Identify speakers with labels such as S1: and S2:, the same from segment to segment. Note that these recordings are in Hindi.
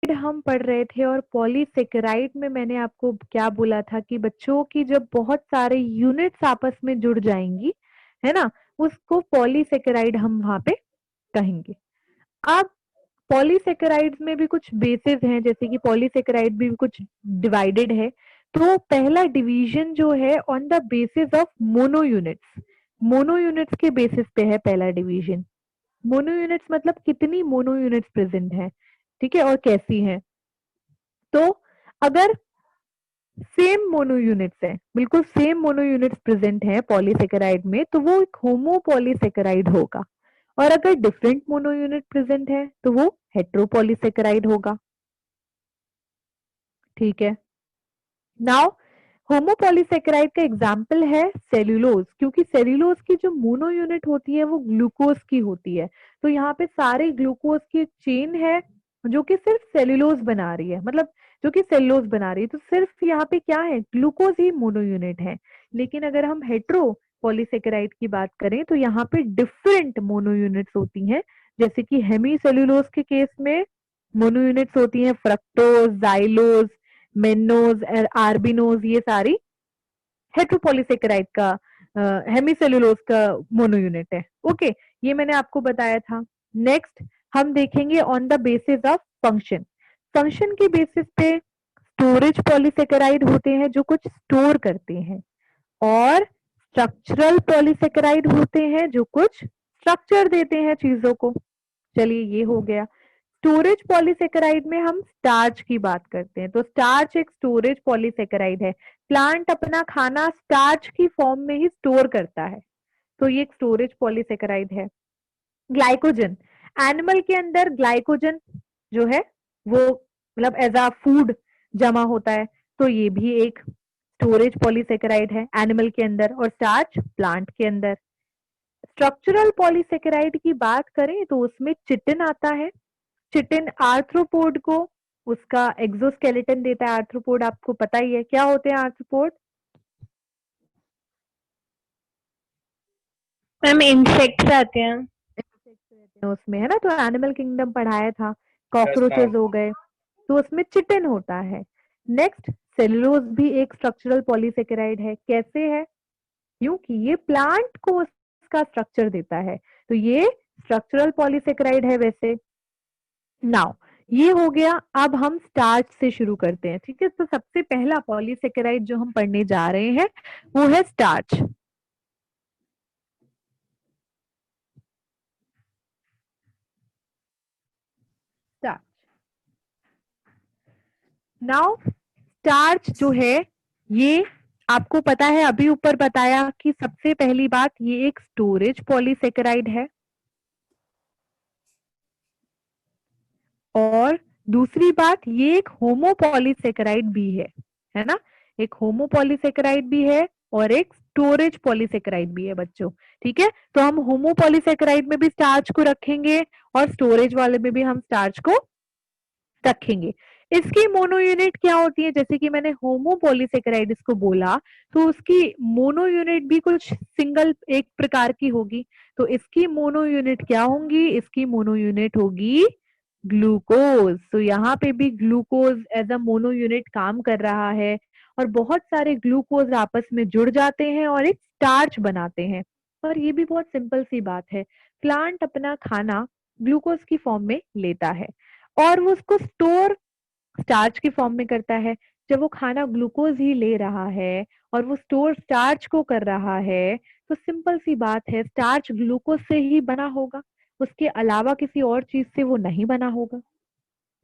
S1: हम पढ़ रहे थे और पॉलीसेकेराइड में मैंने आपको क्या बोला था कि बच्चों की जब बहुत सारे यूनिट्स आपस में जुड़ जाएंगी, है ना, उसको पॉलीसेकेराइड हम वहां पे कहेंगे। अब पॉलीसेकेराइड्स में भी कुछ बेसिस हैं, जैसे कि पॉलीसेकेराइड भी कुछ डिवाइडेड है। तो पहला डिवीजन जो है on the basis of mono units, mono units के बेसिस पे है पहला डिवीजन। मोनो यूनिट्स मतलब कितनी मोनो यूनिट्स प्रेजेंट है, ठीक है, और कैसी है। तो अगर सेम मोनो यूनिट्स है, बिल्कुल सेम मोनो यूनिट्स प्रेजेंट है पॉलीसेकेराइड में, तो वो एक होमोपॉलीसेकेराइड होगा। और अगर डिफरेंट मोनो यूनिट प्रेजेंट है तो वो हेट्रोपॉलीसेकेराइड होगा। ठीक है। नाउ होमोपॉलीसेकेराइड का एग्जाम्पल है सेल्यूलोज, क्योंकि सेल्यूलोज की जो मोनो यूनिट होती है वो ग्लूकोज की होती है। तो यहाँ पे सारे ग्लूकोज की चेन है जो कि सिर्फ सेल्यूलोज बना रही है, मतलब जो कि सेल्यूलोज बना रही है, तो सिर्फ यहाँ पे क्या है, ग्लूकोज ही मोनो यूनिट है। लेकिन अगर हम हेट्रो पॉलीसेकेराइड की बात करें तो यहाँ पे डिफरेंट मोनो यूनिट्स होती हैं। जैसे कि हेमी सेल्यूलोज के केस में मोनो यूनिट्स होती हैं फ्रक्टोज, जाइलोज, मेनोज, आर्बिनोज, ये सारी हेट्रोपॉलीसेकेराइड का हेमीसेल्यूलोज का मोनो यूनिट है। ओके, ये मैंने आपको बताया था। नेक्स्ट हम देखेंगे on the basis of function. Function के बेसिस पे स्टोरेज पॉलीसेकेराइड होते हैं जो कुछ स्टोर करते हैं, और स्ट्रक्चरल पॉलीसेकेराइड होते हैं जो कुछ स्ट्रक्चर देते हैं चीजों को। चलिए ये हो गया। स्टोरेज पॉलीसेकेराइड में हम स्टार्च की बात करते हैं, तो स्टार्च एक स्टोरेज पॉलीसेकेराइड है। प्लांट अपना खाना स्टार्च की फॉर्म में ही स्टोर करता है, तो ये एक स्टोरेज पॉलीसेकेराइड है। ग्लाइकोजन, एनिमल के अंदर ग्लाइकोजन जो है वो मतलब एज अ फूड जमा होता है, तो ये भी एक स्टोरेज पॉलीसेकेराइड है एनिमल के अंदर, और स्टार्च प्लांट के अंदर। स्ट्रक्चरल पॉलीसेकेराइड की बात करें तो उसमें चिटिन आता है। चिटिन आर्थ्रोपोड को उसका एक्सोस्केलेटन देता है। आर्थ्रोपोड आपको पता ही है क्या होते हैं आर्थ्रोपोड।
S2: मैम इंसेक्ट्स आते हैं।
S1: इंसेक्ट्स रहते हैं उसमें, है ना, तो एनिमल किंगडम पढ़ाया था।
S3: Yes ma'am.
S1: कॉकरोचेस हो गए, तो उसमें चिटिन होता है। नेक्स्ट, सेलुलोज भी एक स्ट्रक्चरल पॉलीसेकेराइड है। कैसे है, क्योंकि ये प्लांट को उसका स्ट्रक्चर देता है, तो ये स्ट्रक्चरल पॉलीसेकेराइड है वैसे। नाउ ये हो गया। अब हम स्टार्च से शुरू करते हैं, ठीक है। तो सबसे पहला पॉलीसेकेराइड जो हम पढ़ने जा रहे हैं वो है स्टार्च। स्टार्च, नाउ स्टार्च जो है ये आपको पता है, अभी ऊपर बताया कि सबसे पहली बात ये एक स्टोरेज पॉलीसेकेराइड है, और दूसरी बात ये एक होमोपॉलीसेकेराइड भी है ना, एक होमोपॉलीसेकेराइड भी है और एक स्टोरेज पॉलीसेकेराइड भी है बच्चों। ठीक है, तो हम होमोपॉलीसेकेराइड में भी स्टार्च को रखेंगे और स्टोरेज वाले में भी हम स्टार्च को रखेंगे। इसकी मोनो यूनिट क्या होती है, जैसे कि मैंने होमोपॉलीसेकेराइड इसको बोला, तो उसकी मोनो यूनिट भी कुछ सिंगल एक प्रकार की होगी। तो इसकी मोनो यूनिट क्या होंगी, इसकी मोनो यूनिट होगी ग्लूकोज। तो यहाँ पे भी glucose as a mono unit काम कर रहा है, और बहुत सारे ग्लूकोज आपस में जुड़ जाते हैं और एक स्टार्च बनाते हैं। और ये भी बहुत सिंपल सी बात है, प्लांट अपना खाना ग्लूकोज की फॉर्म में लेता है और वो उसको स्टोर स्टार्च की फॉर्म में करता है। जब वो खाना ग्लूकोज ही ले रहा है और वो स्टोर स्टार्च को कर रहा है, तो सिंपल सी बात है स्टार्च ग्लूकोज से ही बना होगा, उसके अलावा किसी और चीज से वो नहीं बना होगा।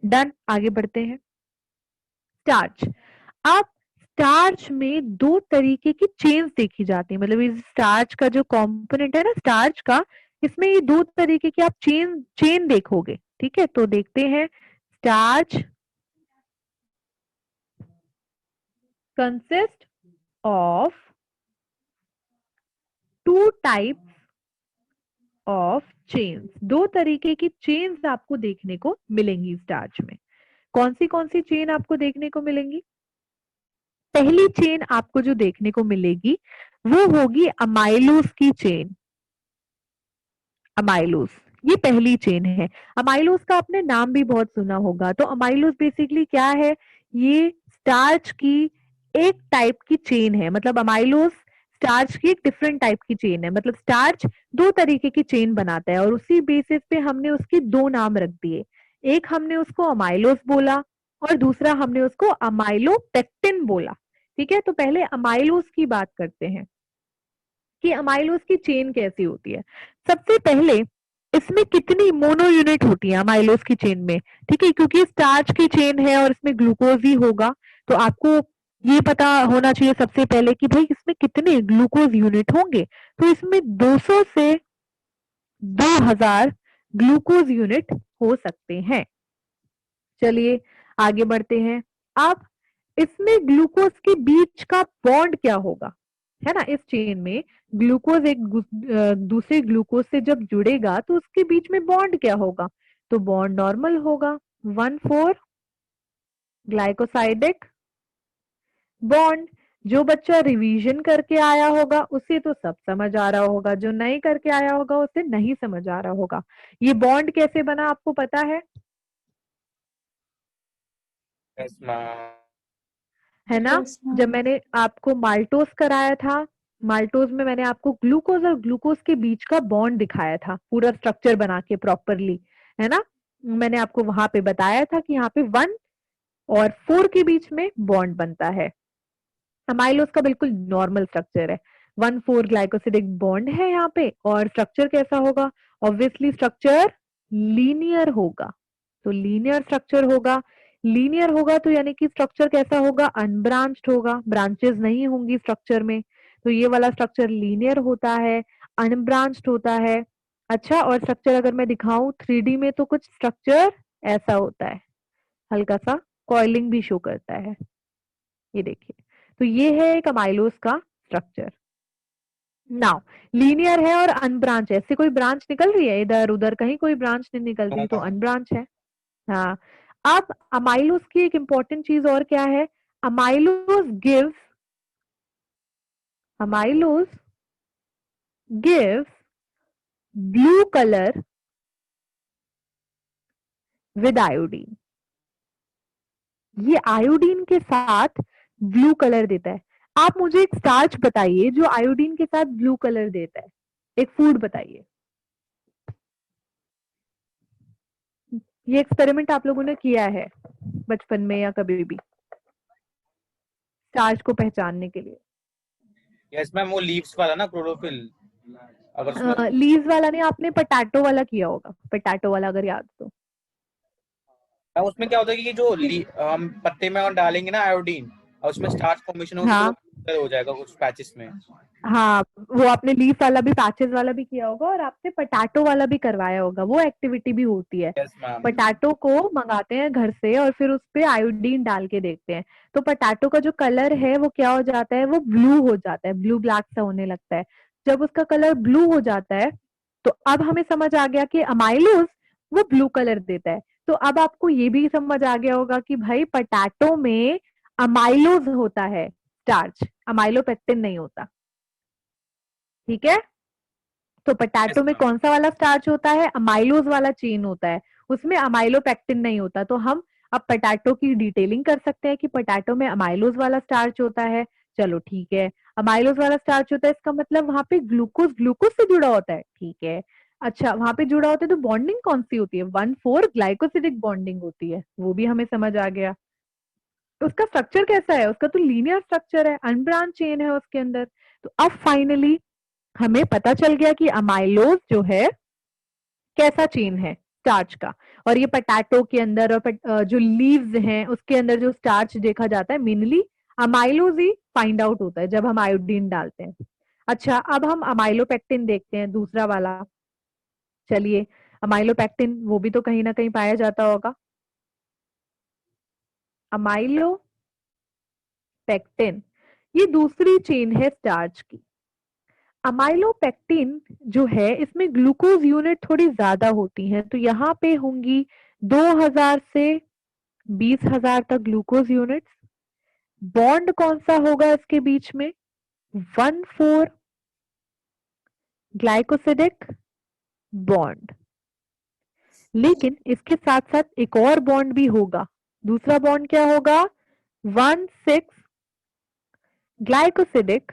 S1: डन, आगे बढ़ते हैं। स्टार्च, अब स्टार्च में दो तरीके की चेन्स देखी जाती है, मतलब इस स्टार्च का जो कंपोनेंट है ना स्टार्च का, इसमें ये दो तरीके की आप चेन चेन देखोगे। ठीक है, तो देखते हैं। Starch consist of two types of chains, दो तरीके की चेन्स आपको देखने को मिलेंगी स्टार्च में। कौन सी चेन आपको देखने को मिलेंगी। पहली चेन आपको जो देखने को मिलेगी वो होगी अमाइलोज की चेन। अमाइलोज, ये पहली चेन है। अमाइलोज का आपने नाम भी बहुत सुना होगा। तो अमाइलोज बेसिकली क्या है, ये स्टार्च की एक टाइप की चेन है। मतलब अमाइलोज स्टार्च की एक डिफरेंट टाइप की चेन है। मतलब स्टार्च दो तरीके की चेन बनाता है और उसी बेसिस पे हमने उसके दो नाम रख दिए। एक हमने उसको अमाइलोज बोला और दूसरा हमने उसको अमाइलोपेक्टिन बोला। ठीक है, तो पहले अमाइलोज की बात करते हैं कि अमाइलोज की चेन कैसी होती है। सबसे पहले इसमें कितनी मोनो यूनिट होती है अमाइलोज की चेन में। ठीक है, क्योंकि स्टार्च की चेन है और इसमें ग्लूकोज ही होगा, तो आपको ये पता होना चाहिए सबसे पहले कि भाई इसमें कितने ग्लूकोज यूनिट होंगे। तो इसमें 200 से 2000 ग्लूकोज यूनिट हो सकते हैं। चलिए आगे बढ़ते हैं। अब इसमें ग्लूकोज के बीच का बॉन्ड क्या होगा, है ना। इस चेन में ग्लूकोज एक दूसरे ग्लूकोज से जब जुड़ेगा तो उसके बीच में बॉन्ड क्या होगा, तो बॉन्ड नॉर्मल होगा, 1,4 ग्लाइकोसाइडिक बॉन्ड। जो बच्चा रिवीजन करके आया होगा उसे तो सब समझ आ रहा होगा, जो नहीं करके आया होगा उसे नहीं समझ आ रहा होगा। ये बॉन्ड कैसे बना आपको पता है
S3: यस मैम।
S1: है ना।
S2: Yes ma'am.
S1: जब मैंने आपको माल्टोज कराया था, माल्टोज में मैंने आपको ग्लूकोज और ग्लूकोज के बीच का बॉन्ड दिखाया था, पूरा स्ट्रक्चर बना के प्रॉपरली, है ना। मैंने आपको वहां पे बताया था कि यहाँ पे 1 और 4 के बीच में बॉन्ड बनता है। अमाइलोज का बिल्कुल नॉर्मल स्ट्रक्चर है, 1,4 ग्लाइकोसिडिक बॉन्ड है यहाँ पे। और स्ट्रक्चर कैसा होगा, ऑब्वियसली स्ट्रक्चर लीनियर होगा। तो लीनियर स्ट्रक्चर होगा, लीनियर होगा तो यानी कि स्ट्रक्चर कैसा होगा, अनब्रांच्ड होगा, ब्रांचेस नहीं होंगी स्ट्रक्चर में। तो ये वाला स्ट्रक्चर लीनियर होता है, अनब्रांच्ड होता है। अच्छा, और स्ट्रक्चर अगर मैं दिखाऊं 3D में तो कुछ स्ट्रक्चर ऐसा होता है, हल्का सा कॉइलिंग भी शो करता है, ये देखिए। तो ये है एक अमाइलोज का स्ट्रक्चर। नाउ लीनियर है और अनब्रांच है, ऐसे कोई ब्रांच निकल रही है इधर उधर कहीं, कोई ब्रांच नहीं निकल रही, तो अनब्रांच है। हाँ। अब अमाइलोज की एक इंपॉर्टेंट चीज और क्या है, amylose gives amylose gives blue colour with iodine. ये आयोडीन के साथ ब्लू कलर देता है। आप मुझे एक स्टार्च बताइए जो आयोडीन के साथ ब्लू कलर देता है, एक फूड बताइए। ये एक्सपेरिमेंट आप लोगों ने किया है बचपन में या कभी भी, स्टार्च को पहचानने के लिए।
S3: यस मैम, वो लीव्स वाला ना, क्लोरोफिल। अगर उसमें
S1: लीव्स वाला नहीं, आपने पोटैटो वाला किया होगा, पोटैटो वाला अगर याद तो।
S3: उसमें क्या होता है कि जो हम पत्ते में अगर डालेंगे ना आयोडीन, और उसमें स्टार्च फॉर्मेशन होगी तो वो
S1: हाँ
S3: clear हो जाएगा कुछ पैचेस में।
S1: हाँ, वो आपने लीफ वाला भी, पैचेस वाला भी किया होगा और आपने पोटैटो वाला भी करवाया होगा, वो एक्टिविटी भी होती है।
S3: Yes ma'am.
S1: पोटैटो को मंगाते हैं घर से और फिर उस पे आयोडीन डाल के देखते हैं, तो पोटैटो का जो कलर है वो क्या हो जाता है, वो ब्लू हो जाता है, ब्लू ब्लैक सा होने लगता है। जब उसका कलर ब्लू हो जाता है तो अब हमें समझ आ गया कि अमाइलोज वो ब्लू कलर देता है। तो अब आपको ये भी समझ आ गया होगा कि भाई पोटैटो में अमाइलोज होता है, स्टार्च, अमाइलोपेक्टिन नहीं होता। ठीक है, तो
S3: यस
S1: पोटैटो में
S3: मैम।
S1: कौन सा वाला स्टार्च होता है, अमाइलोज वाला चेन होता है, उसमें अमाइलोपेक्टिन नहीं होता। तो हम अब पोटैटो की डिटेलिंग कर सकते हैं कि पोटैटो में अमाइलोज वाला स्टार्च होता है। चलो ठीक है, अमाइलोज वाला स्टार्च होता है, इसका मतलब वहां पे ग्लूकोज ग्लूकोज से जुड़ा होता है। ठीक है, अच्छा वहां पे जुड़ा होता है तो बॉन्डिंग कौन सी होती है, 1,4 ग्लाइकोसिडिक बॉन्डिंग होती है, वो भी हमें समझ आ गया। उसका स्ट्रक्चर कैसा है, उसका तो लीनियर स्ट्रक्चर है, अनब्रांच चेन है उसके अंदर। तो अब फाइनली हमें पता चल गया कि अमाइलोज जो है कैसा चेन है स्टार्च का। और ये पोटैटो के अंदर और जो लीव्स हैं उसके अंदर जो स्टार्च देखा जाता है मेनली अमाइलोज ही फाइंड आउट होता है जब हम आयोडीन डालते हैं। अच्छा, अब हम अमाइलोपेक्टिन देखते हैं, दूसरा वाला। चलिए, अमाइलोपेक्टिन वो भी तो कहीं ना कहीं पाया जाता होगा। अमाइलोपेक्टिन ये दूसरी चेन है स्टार्च की। अमाइलोपेक्टिन जो है इसमें ग्लूकोज यूनिट थोड़ी ज्यादा होती हैं, तो यहाँ पे होंगी 2000 से 20,000 तक ग्लूकोज यूनिट्स। बॉन्ड कौन सा होगा इसके बीच में, 1,4 ग्लाइकोसिडिक बॉन्ड। लेकिन इसके साथ साथ एक और बॉन्ड भी होगा। दूसरा बॉन्ड क्या होगा? 1,6 ग्लाइकोसिडिक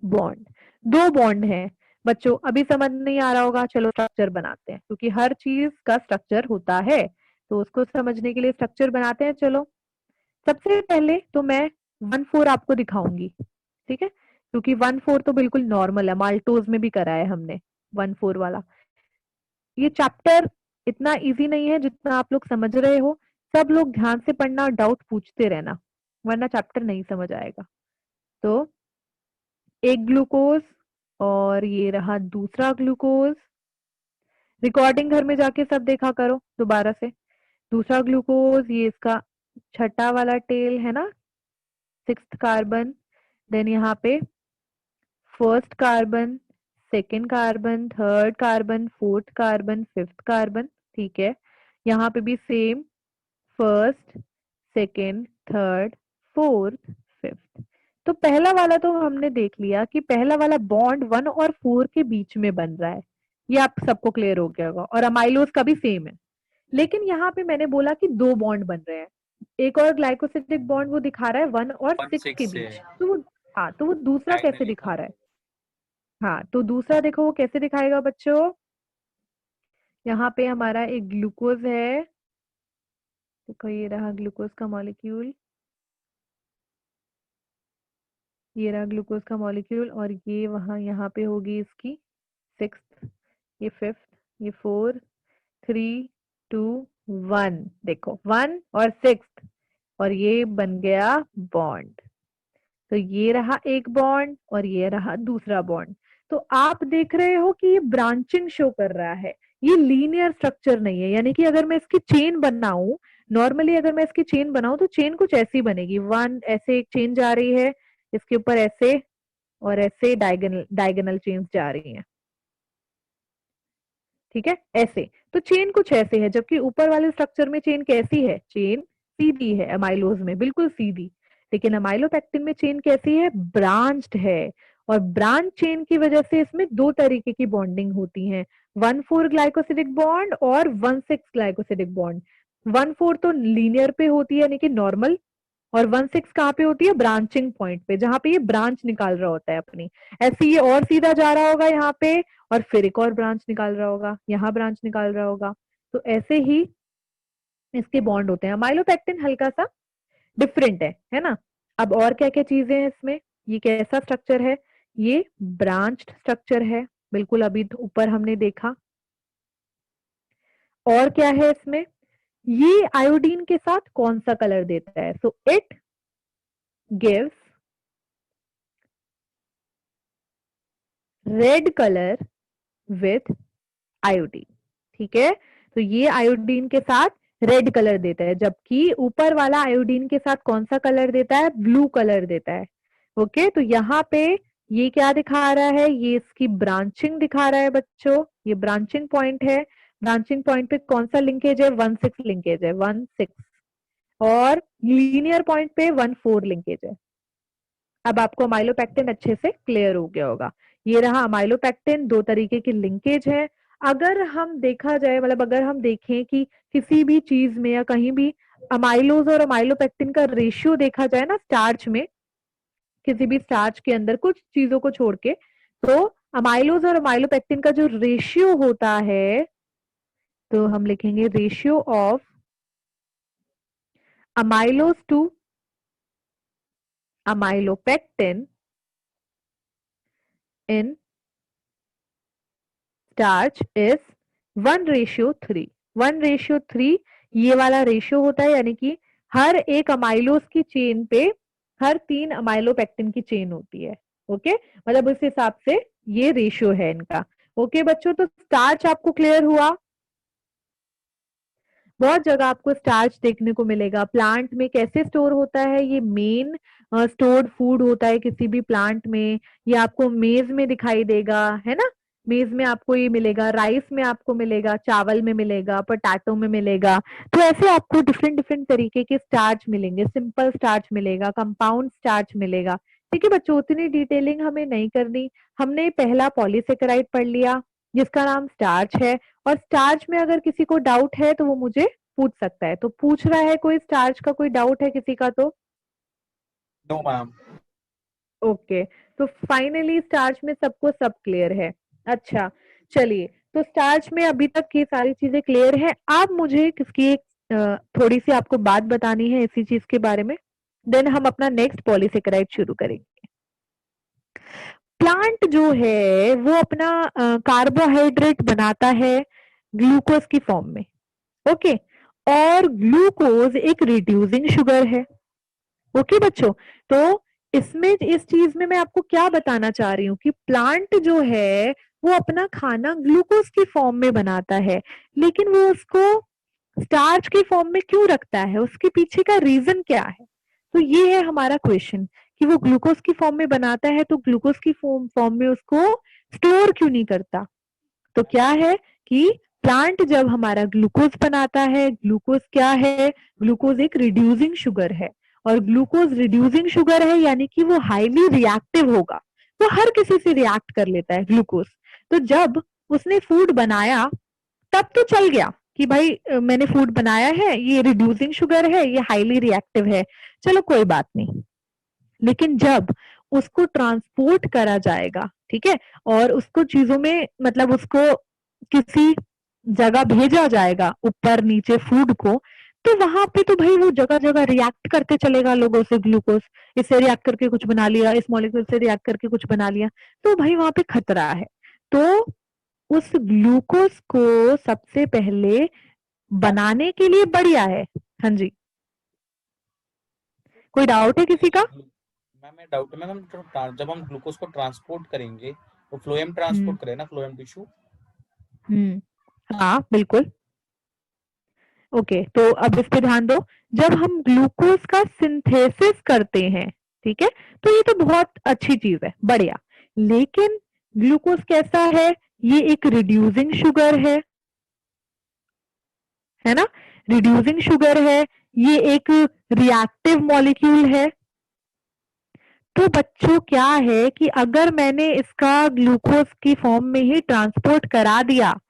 S1: बॉन्ड। दो बॉन्ड है बच्चों। अभी समझ नहीं आ रहा होगा, चलो स्ट्रक्चर बनाते हैं, क्योंकि हर चीज का स्ट्रक्चर होता है, तो उसको समझने के लिए स्ट्रक्चर बनाते हैं। चलो, सबसे पहले तो मैं 1,4 आपको दिखाऊंगी, ठीक है, क्योंकि 1,4 तो बिल्कुल नॉर्मल है, माल्टोज में भी करा है हमने 1,4 वाला। ये चैप्टर इतना इजी नहीं है जितना आप लोग समझ रहे हो। सब लोग ध्यान से पढ़ना और डाउट पूछते रहना, वरना चैप्टर नहीं समझ आएगा। तो एक ग्लूकोज और ये रहा दूसरा ग्लूकोज। रिकॉर्डिंग घर में जाके सब देखा करो दोबारा से। दूसरा ग्लूकोज, ये इसका छठा वाला टेल है ना, 6th कार्बन। देन यहाँ पे first carbon, second carbon, third carbon, fourth carbon, fifth carbon, ठीक है। यहाँ पे भी same, first, second, third, fourth, fifth. तो पहला वाला तो हमने देख लिया कि पहला वाला बॉन्ड 1 और 4 के बीच में बन रहा है, ये आप सबको क्लियर हो गया होगा। और अमाइलोज का भी सेम है। लेकिन यहाँ पे मैंने बोला कि दो बॉन्ड बन रहे हैं। एक और ग्लाइकोसिडिक बॉन्ड वो दिखा रहा है 1 और 6 के
S3: 1,6 से
S1: बीच। तो वो, हाँ, तो वो दूसरा कैसे
S3: डायगनली
S1: दिखा रहा है? हाँ, तो दूसरा देखो वो कैसे दिखाएगा बच्चों। यहाँ पे हमारा एक ग्लूकोज है, देखो ये रहा ग्लूकोज का मॉलिक्यूल, ये रहा ग्लूकोज का मॉलिक्यूल, और ये वहां यहाँ पे होगी इसकी 6th, ये 5th, ये 4, 3, 2, 1। देखो 1 और 6th, और ये बन गया बॉन्ड। तो ये रहा एक बॉन्ड और ये रहा दूसरा बॉन्ड। तो आप देख रहे हो कि ये ब्रांचिंग शो कर रहा है, ये लीनियर स्ट्रक्चर नहीं है। यानी कि अगर मैं इसकी चेन बनाऊं, नॉर्मली अगर मैं इसकी चेन बनाऊं तो चेन कुछ ऐसी बनेगी। 1 ऐसे एक चेन जा रही है, इसके ऊपर ऐसे, और ऐसे डायगोनल डायगोनल चेन्स जा रही हैं, ठीक है, ऐसे। तो चेन कुछ ऐसे है, जबकि ऊपर वाले स्ट्रक्चर में चेन कैसी है? चेन सीधी है, अमाइलोज में बिल्कुल सीधी। लेकिन अमाइलोपेक्टिन में चेन कैसी है? ब्रांच्ड है। और ब्रांच चेन की वजह से इसमें दो तरीके की बॉन्डिंग होती है, 1,4 ग्लाइकोसिडिक बॉन्ड और 1,6 ग्लाइकोसिडिक बॉन्ड। 1,4 तो लीनियर पे होती है, यानी कि नॉर्मल, और 1,6 कहाँ पे होती है? ब्रांचिंग पॉइंट पे, जहां पे ये ब्रांच निकाल रहा होता है अपनी। ऐसे ये और सीधा जा रहा होगा यहाँ पे, और फिर एक और ब्रांच निकाल रहा होगा, यहाँ ब्रांच निकाल रहा होगा। तो ऐसे ही इसके बॉन्ड होते हैं। माइलोपेक्टिन हल्का सा डिफरेंट है ना। अब और क्या क्या चीजें हैं इसमें? ये कैसा स्ट्रक्चर है? ये ब्रांच्ड स्ट्रक्चर है, बिल्कुल अभी ऊपर हमने देखा। और क्या है इसमें? ये आयोडीन के साथ कौन सा कलर देता है? So it gives red colour with iodine, ठीक है। तो ये आयोडीन के साथ रेड कलर देता है, जबकि ऊपर वाला आयोडीन के साथ कौन सा कलर देता है? ब्लू कलर देता है। ओके, तो यहाँ पे ये क्या दिखा रहा है? ये इसकी ब्रांचिंग दिखा रहा है बच्चों, ये ब्रांचिंग पॉइंट है। ब्रांचिंग पॉइंट पे कौन सा लिंकेज है? 1,6 लिंकेज है, 1,6। और लीनियर पॉइंट पे 1,4 लिंकेज है। अब आपको अमाइलोपेक्टिन अच्छे से क्लियर हो गया होगा। ये रहा अमाइलोपेक्टिन, दो तरीके की लिंकेज है। अगर हम देखा जाए, मतलब अगर हम देखें कि किसी भी चीज में या कहीं भी अमाइलोज और अमाइलोपेक्टिन का रेशियो देखा जाए ना, स्टार्च में, किसी भी स्टार्च के अंदर कुछ चीजों को छोड़ के, तो अमाइलोज और अमाइलोपेक्टिन का जो रेशियो होता है, तो हम लिखेंगे ratio of amylose to amylopectin in starch is 1:3। 1:3 ये वाला रेशियो होता है, यानी कि हर एक अमाइलोज की चेन पे हर 3 अमाइलोपेक्टिन की चेन होती है। ओके, मतलब उस हिसाब से ये रेशियो है इनका। ओके बच्चों, तो स्टार्च आपको क्लियर हुआ। बहुत जगह आपको स्टार्च देखने को मिलेगा। प्लांट में कैसे स्टोर होता है? ये मेन स्टोर्ड फूड होता है किसी भी प्लांट में। ये आपको मेज में दिखाई देगा, है ना। मेज में आपको ये मिलेगा, राइस में आपको मिलेगा, चावल में मिलेगा, पोटैटो में मिलेगा। तो ऐसे आपको डिफरेंट डिफरेंट तरीके के स्टार्च मिलेंगे। सिंपल स्टार्च मिलेगा, कंपाउंड स्टार्च मिलेगा। ठीक है बच्चों, उतनी डिटेलिंग हमें नहीं करनी। हमने पहला पॉलीसेकेराइड पढ़ लिया, जिसका नाम स्टार्च है। और स्टार्च में अगर किसी को डाउट है तो वो मुझे पूछ सकता है। तो पूछ रहा है कोई, स्टार्च का कोई डाउट है किसी का? तो
S3: नो मैम।
S1: ओके, तो फाइनली स्टार्च में सबको सब क्लियर है। अच्छा, चलिए, तो स्टार्च में अभी तक ये सारी चीजें क्लियर है। अब मुझे किसकी एक थोड़ी सी आपको बात बतानी है इसी चीज के बारे में, देन हम अपना नेक्स्ट पॉलीसेकेराइड शुरू करेंगे। प्लांट जो है वो अपना कार्बोहाइड्रेट बनाता है ग्लूकोज की फॉर्म में। ओके, और ग्लूकोज एक रिड्यूसिंग शुगर है। ओके बच्चों, तो इसमें इस चीज में मैं आपको क्या बताना चाह रही हूँ कि प्लांट जो है वो अपना खाना ग्लूकोज की फॉर्म में बनाता है, लेकिन वो उसको स्टार्च की फॉर्म में क्यों रखता है? उसके पीछे का रीजन क्या है? तो ये है हमारा क्वेश्चन कि वो ग्लूकोज की फॉर्म में बनाता है तो ग्लूकोज की फॉर्म में उसको स्टोर क्यों नहीं करता? तो क्या है कि प्लांट जब हमारा ग्लूकोज बनाता है, ग्लूकोज क्या है? ग्लूकोज एक रिड्यूसिंग शुगर है, और ग्लूकोज रिड्यूसिंग शुगर है यानी कि वो हाईली रिएक्टिव होगा, वो हर किसी से रिएक्ट कर लेता है ग्लूकोज। तो जब उसने फूड बनाया तब तो चल गया कि भाई मैंने फूड बनाया है, ये रिड्यूसिंग शुगर है, ये हाईली रिएक्टिव है, चलो कोई बात नहीं। लेकिन जब उसको ट्रांसपोर्ट करा जाएगा, ठीक है, और उसको चीजों में मतलब उसको किसी जगह भेजा जाएगा ऊपर नीचे फूड को, तो वहां पे तो भाई वो जगह जगह रिएक्ट करते चलेगा लोगों से ग्लूकोज, इससे रिएक्ट करके कुछ बना लिया, इस मॉलिक्यूल से रिएक्ट करके कुछ बना लिया, तो भाई वहां पे खतरा है। तो उस ग्लूकोज को सबसे पहले बनाने के लिए बढ़िया है। हाँ जी, कोई डाउट है किसी का?
S3: मैम मैं डाउट है मैम, जब हम ग्लूकोज को ट्रांसपोर्ट करेंगे तो फ्लोएम
S1: हम्म।
S3: ट्रांसपोर्ट करें ना, फ्लोएम टिश्यू।
S1: हाँ बिल्कुल। ओके, तो अब इस पे ध्यान दो। जब हम ग्लूकोज का सिंथेसिस करते हैं, ठीक है, तो ये तो बहुत अच्छी चीज है, बढ़िया। लेकिन ग्लूकोज कैसा है? ये एक रिड्यूसिंग शुगर है ना? रिड्यूसिंग शुगर है, ये एक रिएक्टिव मॉलिक्यूल है। तो बच्चों क्या है कि अगर मैंने इसका ग्लूकोज की फॉर्म में ही ट्रांसपोर्ट करा दिया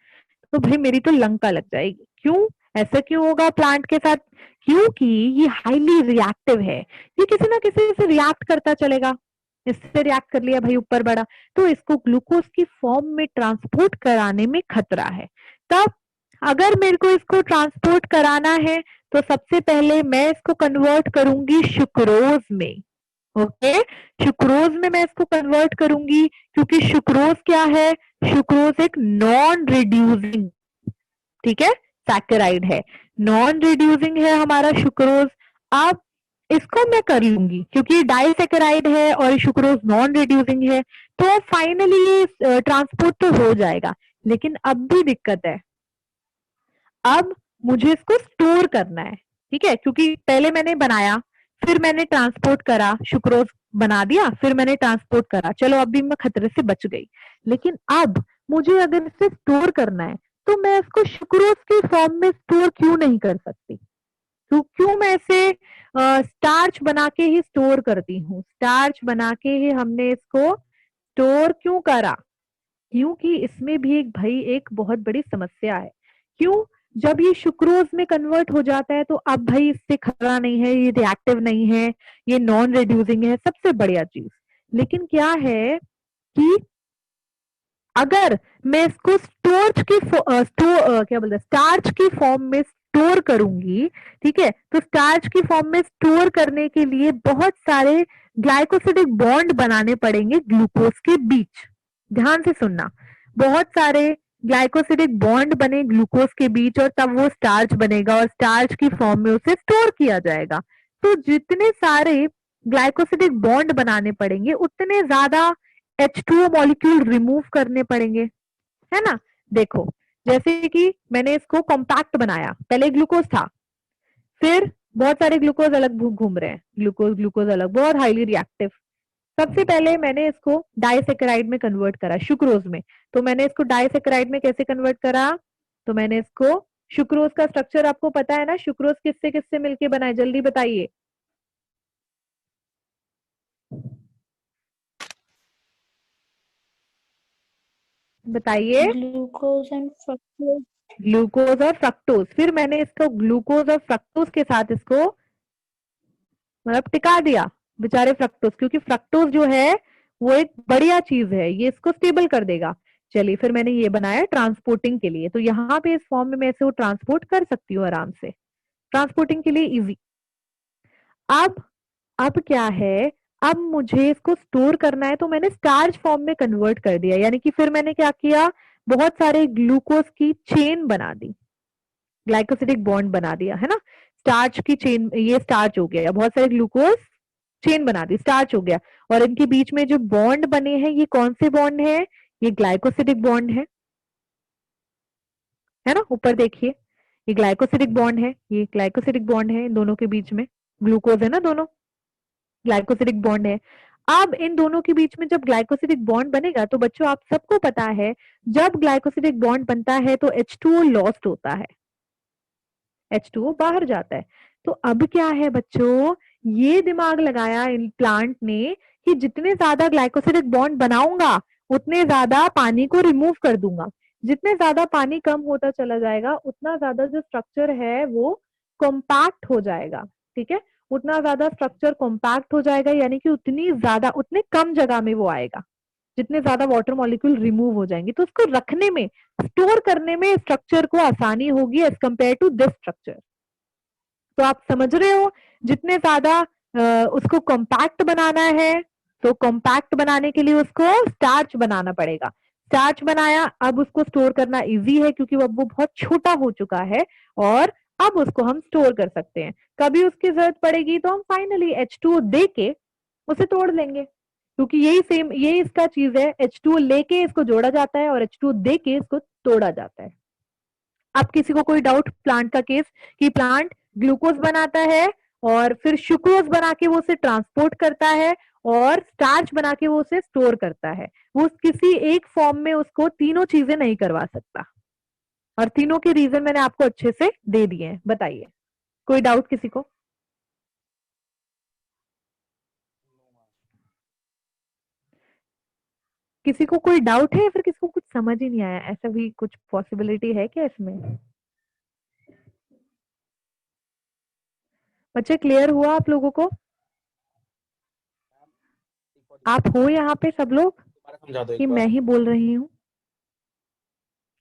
S1: तो भाई मेरी तो लंका लग जाएगी। क्यों? ऐसा क्यों होगा प्लांट के साथ? क्योंकि ये हाईली रिएक्टिव है, ये किसी ना किसी से रिएक्ट करता चलेगा, इससे रिएक्ट कर लिया भाई ऊपर बढ़ा, तो इसको ग्लूकोज की फॉर्म में ट्रांसपोर्ट कराने में खतरा है। तब अगर मेरे को इसको ट्रांसपोर्ट कराना है तो सबसे पहले मैं इसको कन्वर्ट करूंगी सुक्रोज में। ओके, सुक्रोज में मैं इसको कन्वर्ट करूंगी, क्योंकि सुक्रोज क्या है? सुक्रोज एक नॉन रिड्यूसिंग, ठीक है, सैकेराइड है, नॉन रिड्यूसिंग है हमारा सुक्रोज। अब इसको मैं कर लूंगी क्योंकि डाइसैकेराइड है और सुक्रोज नॉन रिड्यूसिंग है, तो फाइनली ये ट्रांसपोर्ट तो हो जाएगा। लेकिन अब भी दिक्कत है, अब मुझे इसको स्टोर करना है, ठीक है, क्योंकि पहले मैंने बनाया, फिर मैंने ट्रांसपोर्ट करा, सुक्रोज बना दिया, फिर मैंने ट्रांसपोर्ट करा, चलो अभी मैं खतरे से बच गई। लेकिन अब मुझे अगर इसे स्टोर करना है तो मैं इसको सुक्रोज के फॉर्म में स्टोर क्यों नहीं कर सकती? तो क्यों मैं इसे स्टार्च बना के ही स्टोर करती हूँ? स्टार्च बना के ही हमने इसको स्टोर क्यों करा? क्योंकि इसमें भी एक भाई एक बहुत बड़ी समस्या है। क्यों? जब ये सुक्रोज में कन्वर्ट हो जाता है तो अब भाई इससे खतरा नहीं है, ये रिएक्टिव नहीं है, ये नॉन रिड्यूसिंग है, सबसे बढ़िया चीज। लेकिन क्या है कि अगर मैं इसको क्या बोलते हैं, स्टार्च की फॉर्म में स्टोर करूंगी, ठीक है, तो स्टार्च की फॉर्म में स्टोर करने के लिए बहुत सारे ग्लाइकोसिडिक बॉन्ड बनाने पड़ेंगे ग्लूकोज के बीच। ध्यान से सुनना, बहुत सारे ग्लाइकोसिडिक बॉन्ड बने ग्लूकोज के बीच और तब वो स्टार्च बनेगा और स्टार्च की फॉर्म में उसे स्टोर किया जाएगा। तो जितने सारे ग्लाइकोसिडिक बॉन्ड बनाने पड़ेंगे उतने ज्यादा H2O मॉलिक्यूल रिमूव करने पड़ेंगे, है ना? देखो, जैसे कि मैंने इसको कॉम्पैक्ट बनाया, पहले ग्लूकोज था, फिर बहुत सारे ग्लूकोज अलग घूम रहे हैं, ग्लूकोज ग्लूकोज अलग, बहुत हाईली रिएक्टिव। सबसे पहले मैंने इसको डाइसैकेराइड में कन्वर्ट करा, सुक्रोज में। तो मैंने इसको डाइसैकेराइड में कैसे कन्वर्ट करा? तो मैंने इसको, सुक्रोज का स्ट्रक्चर आपको पता है ना, सुक्रोज किससे किससे मिलके बना है, जल्दी बताइए। बताइए।
S2: Glucose and fructose.
S1: ग्लूकोज और फ्रक्टोज, फिर मैंने इसको ग्लूकोज और फ्रक्टोज के साथ इसको मतलब टिका दिया बेचारे फ्रक्टोज, क्योंकि फ्रक्टोज जो है वो एक बढ़िया चीज है, ये इसको स्टेबल कर देगा। चलिए फिर मैंने ये बनाया ट्रांसपोर्टिंग के लिए, तो यहाँ पे इस फॉर्म में मैं इसे ट्रांसपोर्ट कर सकती हूँ आराम से, ट्रांसपोर्टिंग के लिए इजी। अब क्या है, अब मुझे इसको स्टोर करना है, तो मैंने स्टार्च फॉर्म में कन्वर्ट कर दिया, यानी कि फिर मैंने क्या किया, बहुत सारे ग्लूकोज की चेन बना दी, ग्लाइकोसिडिक बॉन्ड बना दिया, है ना। स्टार्च की चेन, ये स्टार्च हो गया, बहुत सारे ग्लूकोज चेन बना दी, स्टार्च हो गया। और इनके बीच में जो बॉन्ड बने हैं, ये कौन से बॉन्ड है, ये ग्लाइकोसिडिक बॉन्ड है ना। ऊपर देखिए, ये ग्लाइकोसिडिक बॉन्ड है, ये ग्लाइकोसिडिक बॉन्ड है, इन दोनों के बीच में ग्लूकोज है ना, दोनों ग्लाइकोसिडिक बॉन्ड है। अब इन दोनों के बीच में जब ग्लाइकोसिडिक बॉन्ड बनेगा, तो बच्चों आप सबको पता है, जब ग्लाइकोसिडिक बॉन्ड बनता है तो H2O लॉस्ट होता है, H2O बाहर जाता है। तो अब क्या है बच्चों, ये दिमाग लगाया इन प्लांट ने कि जितने ज्यादा ग्लाइकोसिडिक बॉन्ड बनाऊंगा, उतने ज्यादा पानी को रिमूव कर दूंगा। जितने ज्यादा पानी कम होता चला जाएगा, उतना ज्यादा जो स्ट्रक्चर है वो कॉम्पैक्ट हो जाएगा। ठीक है, उतना ज्यादा स्ट्रक्चर कॉम्पैक्ट हो जाएगा, यानी कि उतनी ज्यादा, उतने कम जगह में वो आएगा, जितने ज्यादा वाटर मॉलिक्यूल रिमूव हो जाएंगे, तो उसको रखने में, स्टोर करने में स्ट्रक्चर को आसानी होगी as compare to this structure. तो आप समझ रहे हो, जितने ज्यादा उसको कॉम्पैक्ट बनाना है, तो कॉम्पैक्ट बनाने के लिए उसको स्टार्च बनाना पड़ेगा। स्टार्च बनाया, अब उसको स्टोर करना इजी है, क्योंकि अब वो बहुत छोटा हो चुका है, और अब उसको हम स्टोर कर सकते हैं। कभी उसकी जरूरत पड़ेगी तो हम फाइनली H2O दे के उसे तोड़ लेंगे, क्योंकि यही सेम, ये इसका चीज है, H2O लेके इसको जोड़ा जाता है और H2O दे के इसको तोड़ा जाता है। अब किसी को कोई डाउट प्लांट का केस, कि प्लांट ग्लूकोज बनाता है और फिर सुक्रोज बना के वो उसे ट्रांसपोर्ट करता है, और स्टार्च बना के वो उसे स्टोर करता है, वो किसी एक फॉर्म में उसको तीनों चीजें नहीं करवा सकता, और तीनों के रीजन मैंने आपको अच्छे से दे दिए हैं। बताइए, कोई डाउट किसी को? किसी को कोई डाउट है, या फिर किसी को कुछ समझ ही नहीं आया, ऐसा भी कुछ पॉसिबिलिटी है क्या इसमें? बच्चे क्लियर हुआ आप लोगों को? आप हो यहाँ पे सब लोग,
S3: दोबारा समझा दो
S1: कि
S3: एक
S1: मैं
S3: बार।
S1: ही बोल रही हूँ?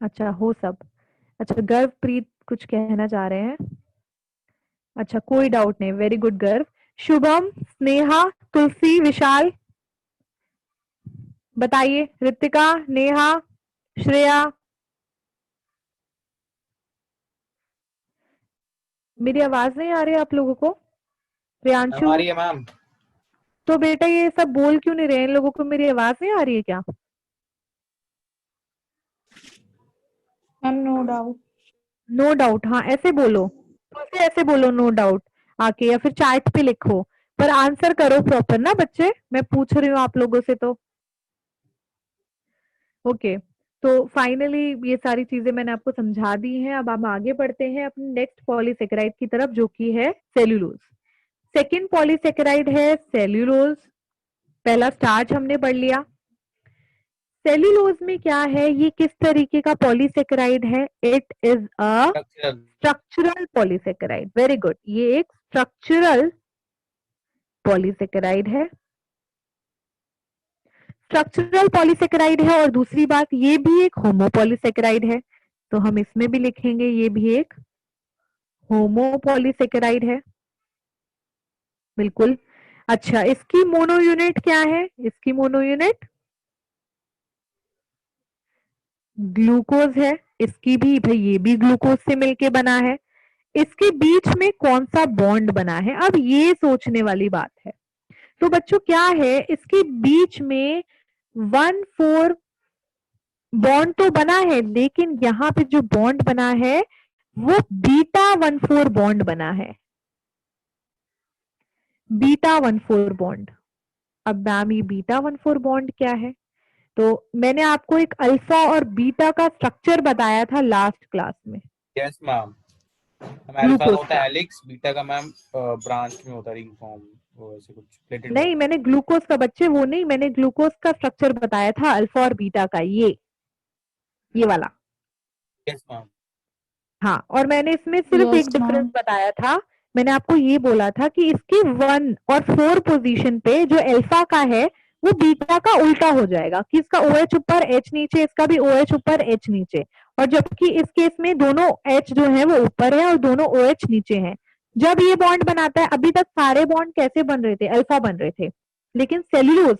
S1: अच्छा, हो सब। अच्छा, गर्वप्रीत कुछ कहना चाह रहे हैं। अच्छा, कोई डाउट नहीं, वेरी गुड गर्व। शुभम, स्नेहा, तुलसी, विशाल, बताइए। रितिका, नेहा, श्रेया, मेरी आवाज नहीं आ रही है आप लोगों को? प्रियांशु,
S3: हमारी है मैम।
S1: तो बेटा ये सब बोल क्यों नहीं रहे, इन लोगों को मेरी आवाज नहीं आ रही है क्या?
S2: Ma'am no doubt.
S1: No doubt, हाँ ऐसे बोलो, तो ऐसे ऐसे बोलो नो डाउट आके, या फिर चैट पे लिखो, पर आंसर करो प्रॉपर ना बच्चे, मैं पूछ रही हूँ आप लोगों से तो। ओके, तो फाइनली ये सारी चीजें मैंने आपको समझा दी हैं। अब हम आगे बढ़ते हैं अपने नेक्स्ट पॉलीसेकेराइड की तरफ, जो कि है सेल्यूलोज। सेकेंड पॉलीसेकेराइड है सेल्यूलोज। पहला स्टार्च हमने पढ़ लिया। सेल्यूलोज में क्या है, ये किस तरीके का पॉलीसेकेराइड है? It is a
S3: structural.
S1: Structural polysaccharide. Very good, ये एक स्ट्रक्चरल पॉलीसेकेराइड है, स्ट्रक्चरल पॉलीसेकेराइड है। और दूसरी बात, ये भी एक होमोपॉलीसेकेराइड है, तो हम इसमें भी लिखेंगे ये भी एक होमोपॉलीसेकेराइड है। बिल्कुल। अच्छा, इसकी मोनो यूनिट क्या है? इसकी मोनो यूनिट ग्लूकोज है। इसकी भी भाई, ये भी ग्लूकोज से मिलके बना है। इसके बीच में कौन सा बॉन्ड बना है, अब ये सोचने वाली बात है। तो बच्चों क्या है, इसके बीच में 1,4 बॉन्ड तो बना है, लेकिन यहाँ पे जो बॉन्ड बना है वो बीटा 1,4 बॉन्ड बना है, बीटा 1,4 बॉन्ड। अब मैम ये बीटा 1,4 बॉन्ड क्या है? तो मैंने आपको एक अल्फा और बीटा का स्ट्रक्चर बताया था लास्ट क्लास में,
S3: यस मैम। अल्फा का
S1: ग्लूकोज
S3: होता
S1: का।
S3: है हेलिक्स, बीटा का मैम ब्रांच में होता है, रिंग फॉर्म, वो ऐसे कुछ प्लेटेड
S1: नहीं,
S3: बॉन्ड।
S1: मैंने ग्लूकोज का बच्चे वो नहीं, मैंने ग्लूकोज का स्ट्रक्चर बताया था, अल्फा और बीटा का। ये ये वाला।
S3: Yes ma'am.
S1: हाँ, और मैंने इसमें सिर्फ
S2: Yes,
S1: एक डिफरेंस
S2: ma'am.
S1: बताया था। मैंने आपको ये बोला था कि इसकी 1 और 4 पोजीशन पे जो अल्फा का है वो बीटा का उल्टा हो जाएगा, कि इसका OH ऊपर H नीचे, इसका भी OH ऊपर H नीचे। और जबकि इस केस में दोनों H जो है वो ऊपर है और दोनों OH नीचे हैं। जब ये बॉन्ड बनाता है, अभी तक सारे बॉन्ड कैसे बन रहे थे, अल्फा बन रहे थे, लेकिन सेल्यूलोज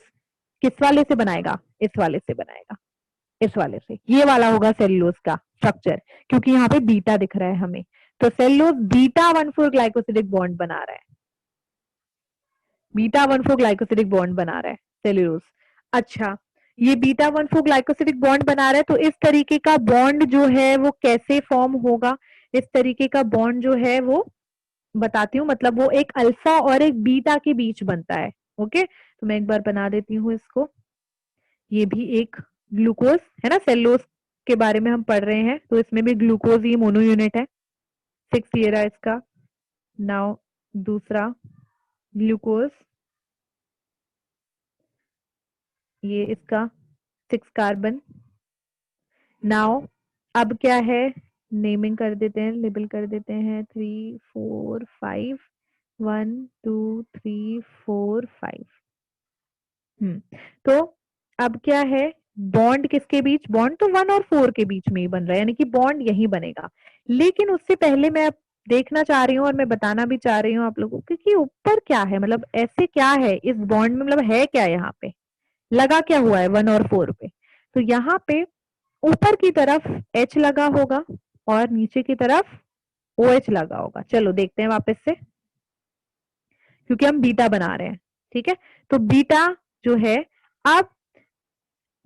S1: किस वाले से बनाएगा, इस वाले से बनाएगा, इस वाले से। ये वाला होगा सेल्यूलोज का स्ट्रक्चर, क्योंकि यहाँ पे बीटा दिख रहा है हमें। तो सेल्यूलोज बीटा 1,4 ग्लाइकोसिडिक बॉन्ड बना रहा है, बीटा 1,4 ग्लाइकोसिडिक बॉन्ड बना रहा है सेल्यूलोज। अच्छा, ये बीटा 1,4 ग्लाइकोसिडिक बॉन्ड बना रहा है, तो इस तरीके का बॉन्ड जो है वो कैसे फॉर्म होगा, इस तरीके का बॉन्ड जो है वो बताती हूँ। मतलब वो एक अल्फा और एक बीटा के बीच बनता है। ओके, तो मैं एक बार बना देती हूँ इसको। ये भी एक ग्लूकोज है ना, सेल्यूलोज के बारे में हम पढ़ रहे हैं, तो इसमें भी ग्लूकोज ही मोनो यूनिट है। 6 ये रहा इसका। नाउ दूसरा ग्लूकोज, ये इसका 6 कार्बन। नाउ अब क्या है, नेमिंग कर देते हैं, लेबल कर देते हैं 3 4 5, 1 2 3 4 5। तो अब क्या है, बॉन्ड किसके बीच, बॉन्ड तो 1 और 4 के बीच में ही बन रहा है, यानी कि बॉन्ड यही बनेगा। लेकिन उससे पहले मैं देखना चाह रही हूँ और मैं बताना भी चाह रही हूँ आप लोगों को कि ऊपर क्या है, मतलब ऐसे क्या है इस बॉन्ड में, मतलब है क्या यहाँ पे, लगा क्या हुआ है 1 और 4 पे। तो यहाँ पे ऊपर की तरफ H लगा होगा और नीचे की तरफ OH लगा होगा। चलो देखते हैं वापस से, क्योंकि हम बीटा बना रहे हैं। ठीक है, तो बीटा जो है, अब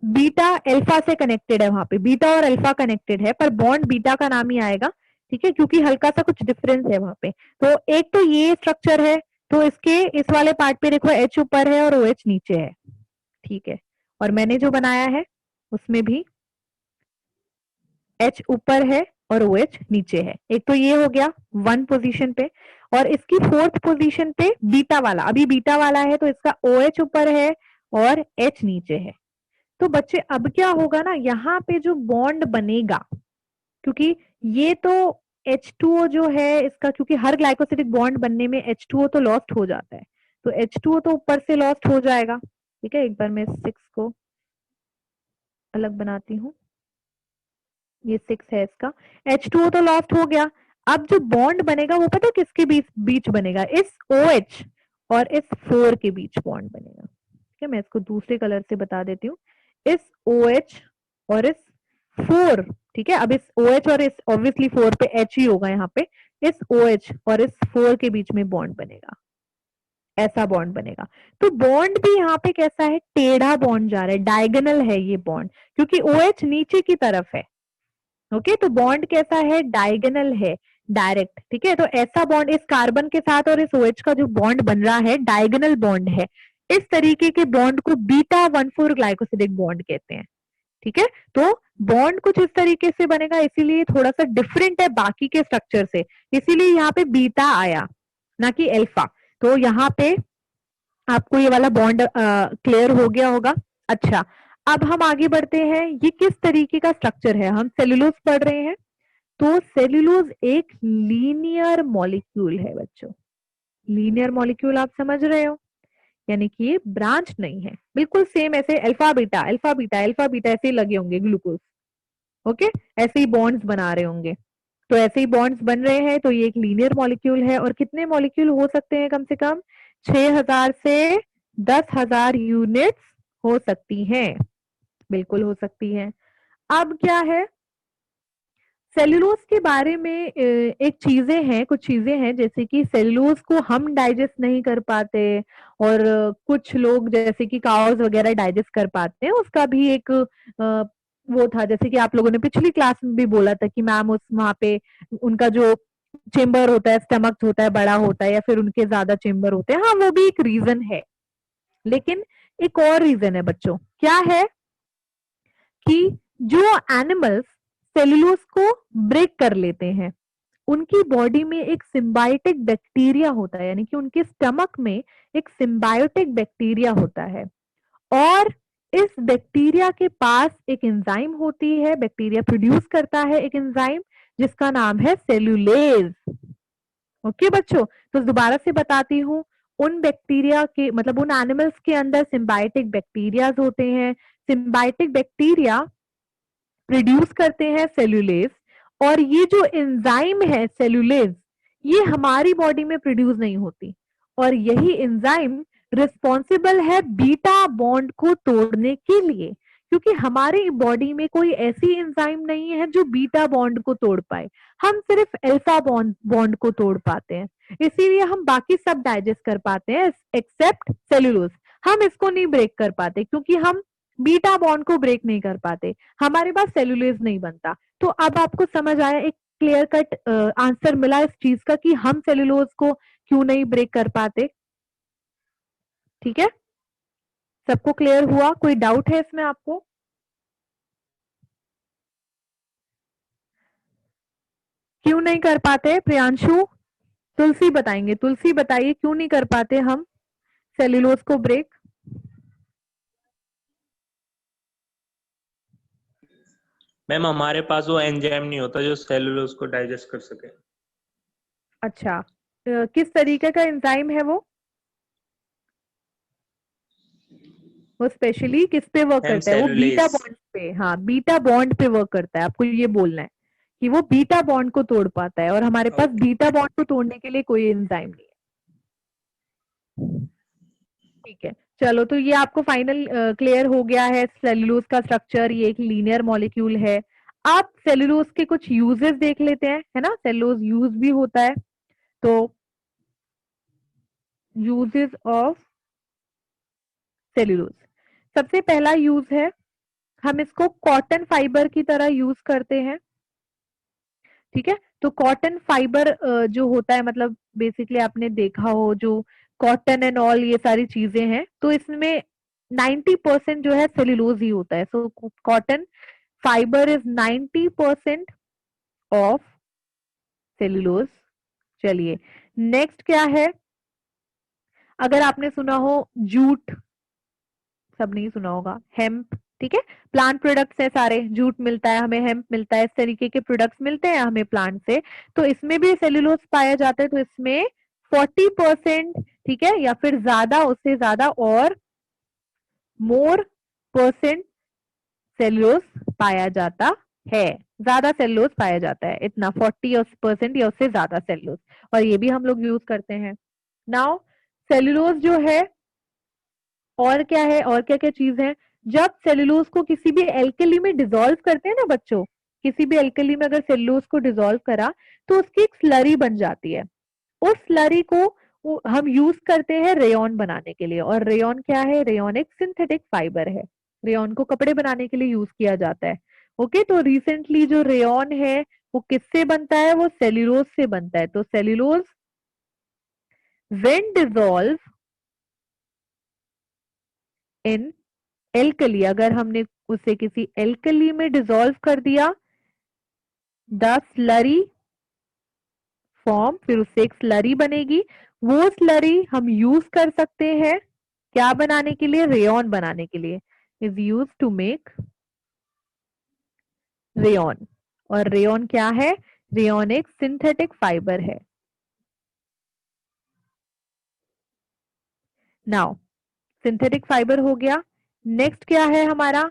S1: बीटा अल्फा से कनेक्टेड है, वहां पे बीटा और अल्फा कनेक्टेड है, पर बॉन्ड बीटा का नाम ही आएगा। ठीक है, क्योंकि हल्का सा कुछ डिफरेंस है वहां पे। तो एक तो ये स्ट्रक्चर है, तो इसके इस वाले पार्ट पे देखो H ऊपर है और OH नीचे है। ठीक है, और मैंने जो बनाया है उसमें भी H ऊपर है और OH नीचे है। एक तो ये हो गया 1 पोजीशन पे, और इसकी 4th पोजीशन पे बीटा वाला, अभी बीटा वाला है तो इसका OH ऊपर है और H नीचे है। तो बच्चे अब क्या होगा ना, यहाँ पे जो बॉन्ड बनेगा, क्योंकि ये तो H2O जो है इसका, क्योंकि हर ग्लाइकोसिडिक बॉन्ड बनने में H2O तो लॉस्ट हो जाता है, तो H2O तो ऊपर से लॉस्ट हो जाएगा। ठीक है, एक बार मैं 6 को अलग बनाती हूँ, ये 6 है इसका, H2O तो लॉस्ट हो गया। अब जो बॉन्ड बनेगा वो पता है किसके बीच बीच बनेगा, इस OH और इस 4 के बीच बॉन्ड बनेगा। ठीक है, मैं इसको दूसरे कलर से बता देती हूँ, इस OH और इस 4। ठीक है, अब इस OH और इस ऑब्वियसली 4 पे H ही होगा यहाँ पे, इस OH और इस 4 के बीच में बॉन्ड बनेगा, ऐसा बॉन्ड बनेगा। तो बॉन्ड भी यहाँ पे कैसा है, टेढ़ा बॉन्ड जा रहा है, डायगोनल है ये बॉन्ड, क्योंकि OH नीचे की तरफ है। ओके, तो बॉन्ड कैसा है, डायगोनल है, डायरेक्ट। ठीक है, तो ऐसा बॉन्ड इस कार्बन के साथ और इस OH का जो बॉन्ड बन रहा है डायगोनल बॉन्ड है। इस तरीके के बॉन्ड को बीटा 1,4 ग्लाइकोसिडिक बॉन्ड कहते हैं। ठीक है, तो बॉन्ड कुछ इस तरीके से बनेगा, इसीलिए थोड़ा सा डिफरेंट है बाकी के स्ट्रक्चर से, इसीलिए यहाँ पे बीटा आया ना कि अल्फा। तो यहाँ पे आपको ये वाला बॉन्ड क्लियर हो गया होगा। अच्छा, अब हम आगे बढ़ते हैं, ये किस तरीके का स्ट्रक्चर है, हम सेल्यूलोज पढ़ रहे हैं। तो सेल्यूलोज एक लीनियर मॉलिक्यूल है बच्चों, लीनियर मॉलिक्यूल आप समझ रहे हो, यानी कि ये ब्रांच नहीं है, बिल्कुल सेम ऐसे alpha beta alpha beta alpha beta ऐसे ही लगे होंगे ग्लूकोज। ओके, ऐसे ही बॉन्ड्स बना रहे होंगे, तो ऐसे ही बॉन्ड्स बन रहे हैं, तो ये एक लीनियर मॉलिक्यूल है। और कितने मॉलिक्यूल हो सकते हैं, कम से कम 6,000 से 10,000 यूनिट्स हो सकती हैं, बिल्कुल हो सकती हैं। अब क्या है, सेल्यूलोज के बारे में एक चीजें हैं, कुछ चीजें हैं, जैसे कि सेल्यूलोज को हम डाइजेस्ट नहीं कर पाते, और कुछ लोग जैसे कि काउज वगैरह डाइजेस्ट कर पाते हैं, उसका भी एक वो था, जैसे कि आप लोगों ने पिछली क्लास में भी बोला था कि मैम उस वहां पे उनका जो चेम्बर होता है, स्टमक होता है बड़ा होता है, या फिर उनके ज्यादा चेम्बर होते हैं, हाँ वो भी एक रीजन है। लेकिन एक और रीजन है बच्चों, क्या है कि जो एनिमल्स सेल्यूलोज को ब्रेक कर लेते हैं, उनकी बॉडी में एक सिम्बायोटिक बैक्टीरिया होता है, यानी कि उनके स्टमक में एक सिम्बायोटिक बैक्टीरिया होता है, और इस बैक्टीरिया के पास एक एंजाइम होती है, बैक्टीरिया प्रोड्यूस करता है एक एंजाइम जिसका नाम है सेल्यूलेज। ओके बच्चों, तो दोबारा से बताती हूँ, उन बैक्टीरिया के मतलब उन एनिमल्स के अंदर सिम्बायोटिक बैक्टीरियाज होते हैं। सिम्बायोटिक बैक्टीरिया प्रोड्यूस करते हैं सेल्यूलेज, और ये जो एंजाइम है सेल्यूलेज, ये हमारी बॉडी में प्रोड्यूस नहीं होती, और यही एंजाइम रिस्पॉन्सिबल है बीटा बॉन्ड को तोड़ने के लिए, क्योंकि हमारी बॉडी में कोई ऐसी एंजाइम नहीं है जो बीटा बॉन्ड को तोड़ पाए। हम सिर्फ अल्फा बॉन्ड को तोड़ पाते हैं, इसीलिए हम बाकी सब डाइजेस्ट कर पाते हैं एक्सेप्ट सेल्यूलोज। हम इसको नहीं ब्रेक कर पाते क्योंकि हम बीटा बॉन्ड को ब्रेक नहीं कर पाते, हमारे पास सेल्यूलेज नहीं बनता। तो अब आपको समझ आया, एक क्लियर कट आंसर मिला इस चीज का कि हम सेल्यूलोज को क्यों नहीं ब्रेक कर पाते। ठीक है, सबको क्लियर हुआ? कोई डाउट है इसमें आपको? क्यों नहीं कर पाते प्रियांशु? तुलसी बताएंगे, तुलसी बताइए क्यों नहीं कर पाते हम सेल्यूलोज को ब्रेक?
S4: मैम हमारे पास वो एंजाइम नहीं होता जो सेलुलोज को डाइजेस्ट कर सके।
S1: अच्छा, किस तरीके का एंजाइम है वो स्पेशली किस पे वर्क करता है? वो बीटा बॉन्ड पे, हाँ बीटा बॉन्ड पे वर्क करता है। आपको ये बोलना है कि वो बीटा बॉन्ड को तोड़ पाता है, और हमारे पास बीटा बॉन्ड को तोड़ने के लिए कोई एंजाइम नहीं है। ठीक है, चलो, तो ये आपको फाइनल क्लियर हो गया है सेल्यूलोज का स्ट्रक्चर, ये एक लीनियर मॉलिक्यूल है। आप सेल्यूलोज के कुछ यूजेस देख लेते हैं, है ना, सेल्यूलोज यूज भी होता है। तो यूजेस ऑफ सेल्यूलोज, सबसे पहला यूज है, हम इसको कॉटन फाइबर की तरह यूज करते हैं। ठीक है, तो कॉटन फाइबर जो होता है, मतलब बेसिकली आपने देखा हो जो कॉटन एंड ऑल ये सारी चीजें हैं, तो इसमें 90% जो है सेल्यूलोज ही होता है। So cotton fibre is 90% of cellulose. चलिए, नेक्स्ट क्या है? अगर आपने सुना हो जूट, सब नहीं सुना होगा, हेम्प। ठीक है, प्लांट प्रोडक्ट्स है सारे, जूट मिलता है हमें, हेम्प मिलता है, इस तरीके के प्रोडक्ट्स मिलते हैं हमें प्लांट से, तो इसमें भी सेल्यूलोज पाया जाता है। तो इसमें 40%, ठीक है, या फिर ज्यादा, उससे ज्यादा और मोर परसेंट सेल्यूलोज पाया जाता है, ज्यादा सेल्यूलोज पाया जाता है, इतना 40% या उससे ज्यादा सेल्यूलोज, और ये भी हम लोग यूज करते हैं। नाउ सेल्यूलोज जो है, और क्या है, और क्या क्या चीज है? जब सेल्यूलोज को किसी भी एल्कली में डिसॉल्व करते हैं ना बच्चों, किसी भी एल्कली में अगर सेल्यूलोज को डिसॉल्व करा तो उसकी एक स्लरी बन जाती है। उस स्लरी को हम यूज करते हैं रेयॉन बनाने के लिए, और रेयॉन क्या है? रेयॉन एक सिंथेटिक फाइबर है, रेयॉन को कपड़े बनाने के लिए यूज किया जाता है। ओके, तो रिसेंटली जो रेयॉन है वो किससे बनता है? वो सेल्यूलोज से बनता है। तो cellulose when dissolve in alkali, अगर हमने उसे किसी एल्कली में डिसॉल्व कर दिया, द स्लरी फॉर्म, फिर उससे एक स्लरी बनेगी, वो स्लरी हम यूज कर सकते हैं क्या बनाने के लिए? रेयॉन बनाने के लिए, is use to make rayon. और रेयॉन क्या है? रेयॉन एक सिंथेटिक फाइबर है। नाउ सिंथेटिक फाइबर हो गया, नेक्स्ट क्या है हमारा?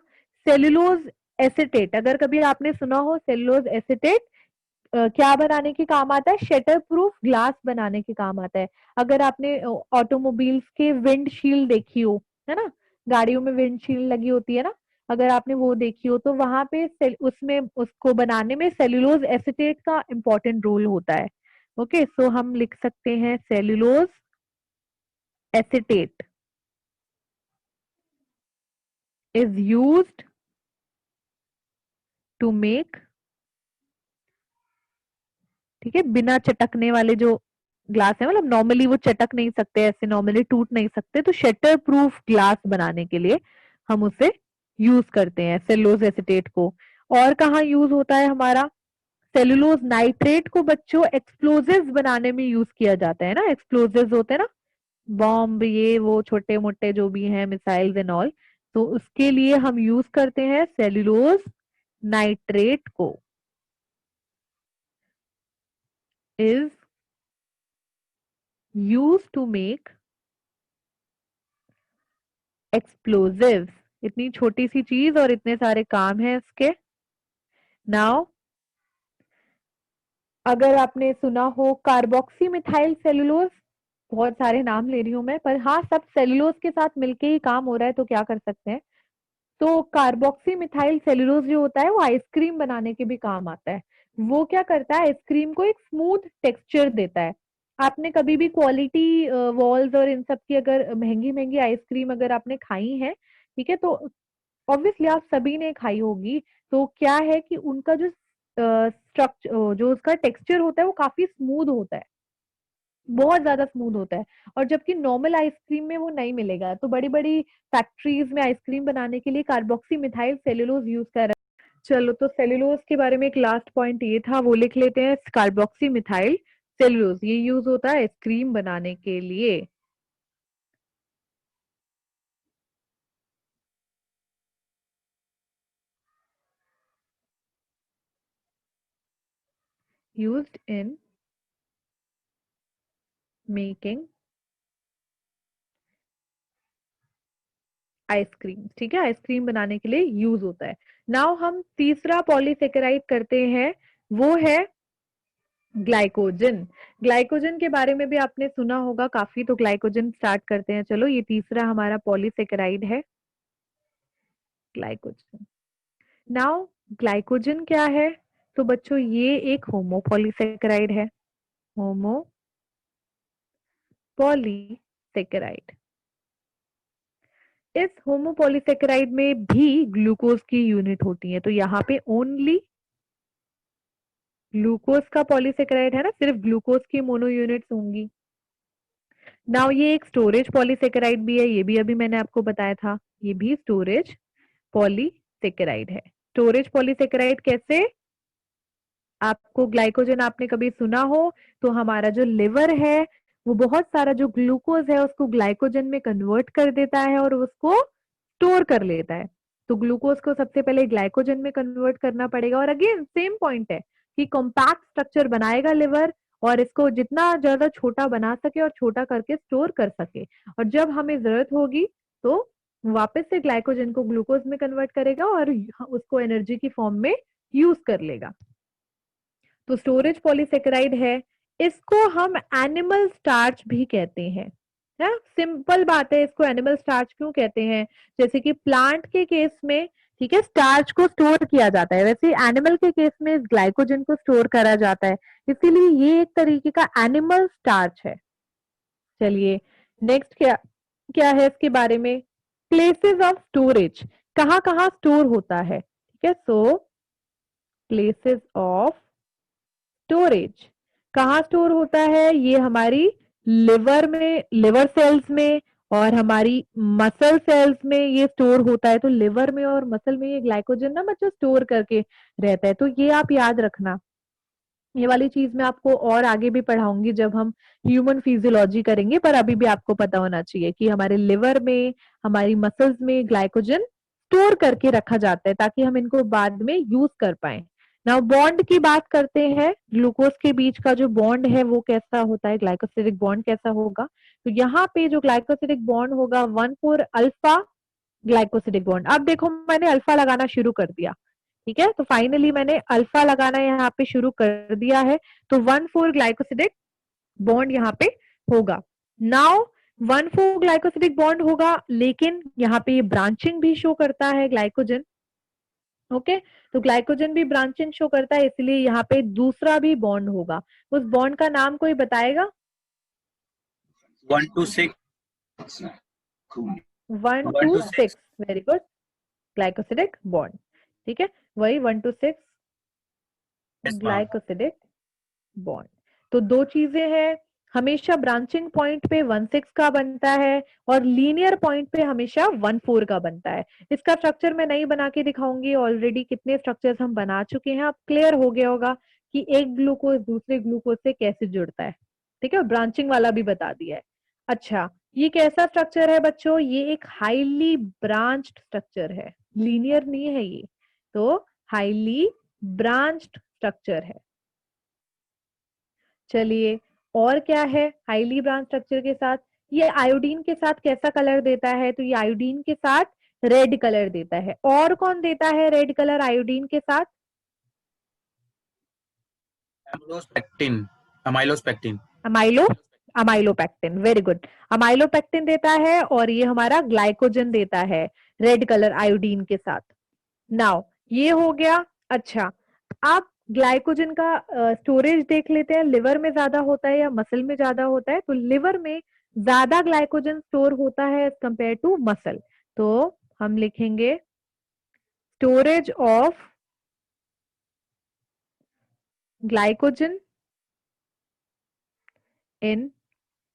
S1: Cellulose acetate. अगर कभी आपने सुना हो सेल्यूलोज एसिटेट क्या बनाने के काम आता है? शटर प्रूफ ग्लास बनाने के काम आता है। अगर आपने ऑटोमोबाइल्स के विंडशील्ड देखी हो, है ना, गाड़ियों में विंडशील्ड लगी होती है ना, अगर आपने वो देखी हो तो वहां पे उसमें उसको बनाने में सेल्यूलोज एसिटेट का इंपॉर्टेंट रोल होता है। ओके, सो हम लिख सकते हैं cellulose acetate is used to make, ठीक है, बिना चटकने वाले जो ग्लास है, मतलब नॉर्मली वो चटक नहीं सकते, ऐसे नॉर्मली टूट नहीं सकते, तो शटर प्रूफ ग्लास बनाने के लिए हम उसे यूज करते हैं सेल्यूलोज एसिटेट को। और कहाँ यूज होता है हमारा? सेल्यूलोज नाइट्रेट को बच्चों एक्सप्लोजिव्स बनाने में यूज किया जाता है ना, एक्सप्लोजिव्स होते हैं ना, बॉम्ब, ये वो छोटे मोटे जो भी हैं, मिसाइल्स एंड ऑल, तो उसके लिए हम यूज करते हैं सेल्यूलोज नाइट्रेट को। Is use to make explosives. इतनी छोटी सी चीज और इतने सारे काम हैं इसके। नाउ अगर आपने सुना हो कार्बोक्सी मिथाइल सेल्यूलोज, बहुत सारे नाम ले रही हूं मैं, पर हाँ सब सेल्यूलोज के साथ मिलके ही काम हो रहा है, तो क्या कर सकते हैं। तो कार्बोक्सी मिथाइल सेल्यूलोज जो होता है वो आइसक्रीम बनाने के भी काम आता है। वो क्या करता है, आइसक्रीम को एक स्मूथ टेक्सचर देता है। आपने कभी भी क्वालिटी वॉल्स और इन सब की अगर महंगी महंगी आइसक्रीम अगर आपने खाई है, ठीक है, तो ऑब्वियसली आप सभी ने खाई होगी। तो क्या है कि उनका जो स्ट्रक्चर, जो उसका टेक्सचर होता है वो काफी स्मूथ होता है, बहुत ज्यादा स्मूथ होता है। और जबकि नॉर्मल आइसक्रीम में वो नहीं मिलेगा। तो बड़ी बड़ी फैक्ट्रीज में आइसक्रीम बनाने के लिए कार्बोक्सी मिथाइल सेल्यूलोज यूज कर रहे हैं। चलो, तो सेल्यूलोज के बारे में एक लास्ट पॉइंट ये था, वो लिख लेते हैं। कार्बोक्सी मिथाइल सेल्यूलोज ये यूज होता है आइसक्रीम बनाने के लिए। यूज्ड इन मेकिंग आइसक्रीम, ठीक है, आइसक्रीम बनाने के लिए यूज होता है। नाउ हम तीसरा पॉलीसेकेराइड करते हैं, वो है ग्लाइकोजन। ग्लाइकोजन के बारे में भी आपने सुना होगा काफी, तो ग्लाइकोजन स्टार्ट करते हैं। चलो, ये तीसरा हमारा पॉलीसेकेराइड है, ग्लाइकोजन। नाउ ग्लाइकोजन क्या है, तो बच्चों ये एक होमोपॉलीसेकेराइड है, होमोपॉलीसेकेराइड। इस होमोपॉलीसेकेराइड में भी ग्लूकोज की यूनिट होती है, तो यहाँ पे ओनली ग्लूकोज का पॉलीसेकेराइड है ना, सिर्फ ग्लूकोज की मोनो यूनिट्स होंगी। नाउ ये एक स्टोरेज पॉलीसेकेराइड भी है, ये भी अभी मैंने आपको बताया था, ये भी स्टोरेज पॉलीसेकेराइड है। स्टोरेज पॉलीसेकेराइड कैसे, आपको ग्लाइकोजन आपने कभी सुना हो, तो हमारा जो लिवर है वो बहुत सारा जो ग्लूकोज है उसको ग्लाइकोजन में कन्वर्ट कर देता है और उसको स्टोर कर लेता है। तो ग्लूकोज को सबसे पहले ग्लाइकोजन में कन्वर्ट करना पड़ेगा, और अगेन सेम पॉइंट है कि कॉम्पैक्ट स्ट्रक्चर बनाएगा लिवर, और इसको जितना ज्यादा छोटा बना सके और छोटा करके स्टोर कर सके, और जब हमें जरूरत होगी तो वापस से ग्लाइकोजन को ग्लूकोज में कन्वर्ट करेगा और उसको एनर्जी की फॉर्म में यूज कर लेगा। तो स्टोरेज पॉलीसेकेराइड है। इसको हम एनिमल स्टार्च भी कहते हैं। सिंपल बात है, इसको एनिमल स्टार्च क्यों कहते हैं, जैसे कि प्लांट के केस में, ठीक है, स्टार्च को स्टोर किया जाता है, वैसे एनिमल के केस में ग्लाइकोजन को स्टोर करा जाता है, इसीलिए ये एक तरीके का एनिमल स्टार्च है। चलिए, नेक्स्ट क्या क्या है इसके बारे में, प्लेसेस ऑफ स्टोरेज, कहाँ कहाँ स्टोर होता है, ठीक है। सो प्लेसेस ऑफ स्टोरेज, कहाँ स्टोर होता है, ये हमारी लिवर में, लिवर सेल्स में, और हमारी मसल सेल्स में ये स्टोर होता है। तो लिवर में और मसल में ये ग्लाइकोजन ना बच्चों स्टोर करके रहता है, तो ये आप याद रखना। ये वाली चीज मैं आपको और आगे भी पढ़ाऊंगी जब हम ह्यूमन फिजियोलॉजी करेंगे, पर अभी भी आपको पता होना चाहिए कि हमारे लिवर में, हमारी मसल्स में ग्लाइकोजन स्टोर करके रखा जाता है ताकि हम इनको बाद में यूज कर पाए। नाउ बॉन्ड की बात करते हैं, ग्लूकोज के बीच का जो बॉन्ड है वो कैसा होता है, ग्लाइकोसिडिक बॉन्ड कैसा होगा, तो यहाँ पे जो ग्लाइकोसिडिक बॉन्ड होगा 1,4 अल्फा ग्लाइकोसिडिक बॉन्ड। अब देखो मैंने अल्फा लगाना शुरू कर दिया, ठीक है, तो फाइनली मैंने अल्फा लगाना यहाँ पे शुरू कर दिया है, तो 1,4 ग्लाइकोसिडिक बॉन्ड यहाँ पे होगा। नाउ 1,4 ग्लाइकोसिडिक बॉन्ड होगा, लेकिन यहाँ पे ये ब्रांचिंग भी शो करता है ग्लाइकोजन। ओके, तो ग्लाइकोजन भी ब्रांचिंग शो करता है, इसलिए यहाँ पे दूसरा भी बॉन्ड होगा। उस बॉन्ड का नाम कोई बताएगा?
S3: 1 to 6
S1: 1 to 6, very good, glycosidic bond, ठीक है, वही 1 to 6 ग्लाइकोसिडिक बॉन्ड। तो दो चीजें हैं, हमेशा ब्रांचिंग पॉइंट पे 1,6 का बनता है और लीनियर पॉइंट पे हमेशा 1,4 का बनता है। इसका स्ट्रक्चर मैं नहीं बना के दिखाऊंगी, ऑलरेडी कितने स्ट्रक्चर्स हम बना चुके हैं, अब क्लियर हो गया होगा कि एक ग्लूकोज दूसरे ग्लूकोज से कैसे जुड़ता है, ठीक है, ब्रांचिंग वाला भी बता दिया है। अच्छा, ये कैसा स्ट्रक्चर है बच्चों? ये एक हाईली ब्रांच्ड स्ट्रक्चर है, लीनियर नहीं है ये, तो हाईली ब्रांच्ड स्ट्रक्चर है। चलिए, और क्या है हाईली ब्रांच स्ट्रक्चर के साथ? ये आयोडीन के साथ कैसा कलर देता है? तो ये आयोडीन के साथ रेड कलर देता है। और कौन देता है रेड कलर आयोडीन के साथ?
S3: Amylopectin. Amylopectin.
S1: Amylopectin, very good. Amylopectin देता है और ये हमारा ग्लाइकोजन देता है रेड कलर आयोडीन के साथ। नाउ ये हो गया। अच्छा, आप ग्लाइकोजन का स्टोरेज देख लेते हैं, लिवर में ज्यादा होता है या मसल में ज्यादा होता है? तो लिवर में ज्यादा ग्लाइकोजन स्टोर होता है एज कंपेयर टू मसल। तो हम लिखेंगे storage of glycogen in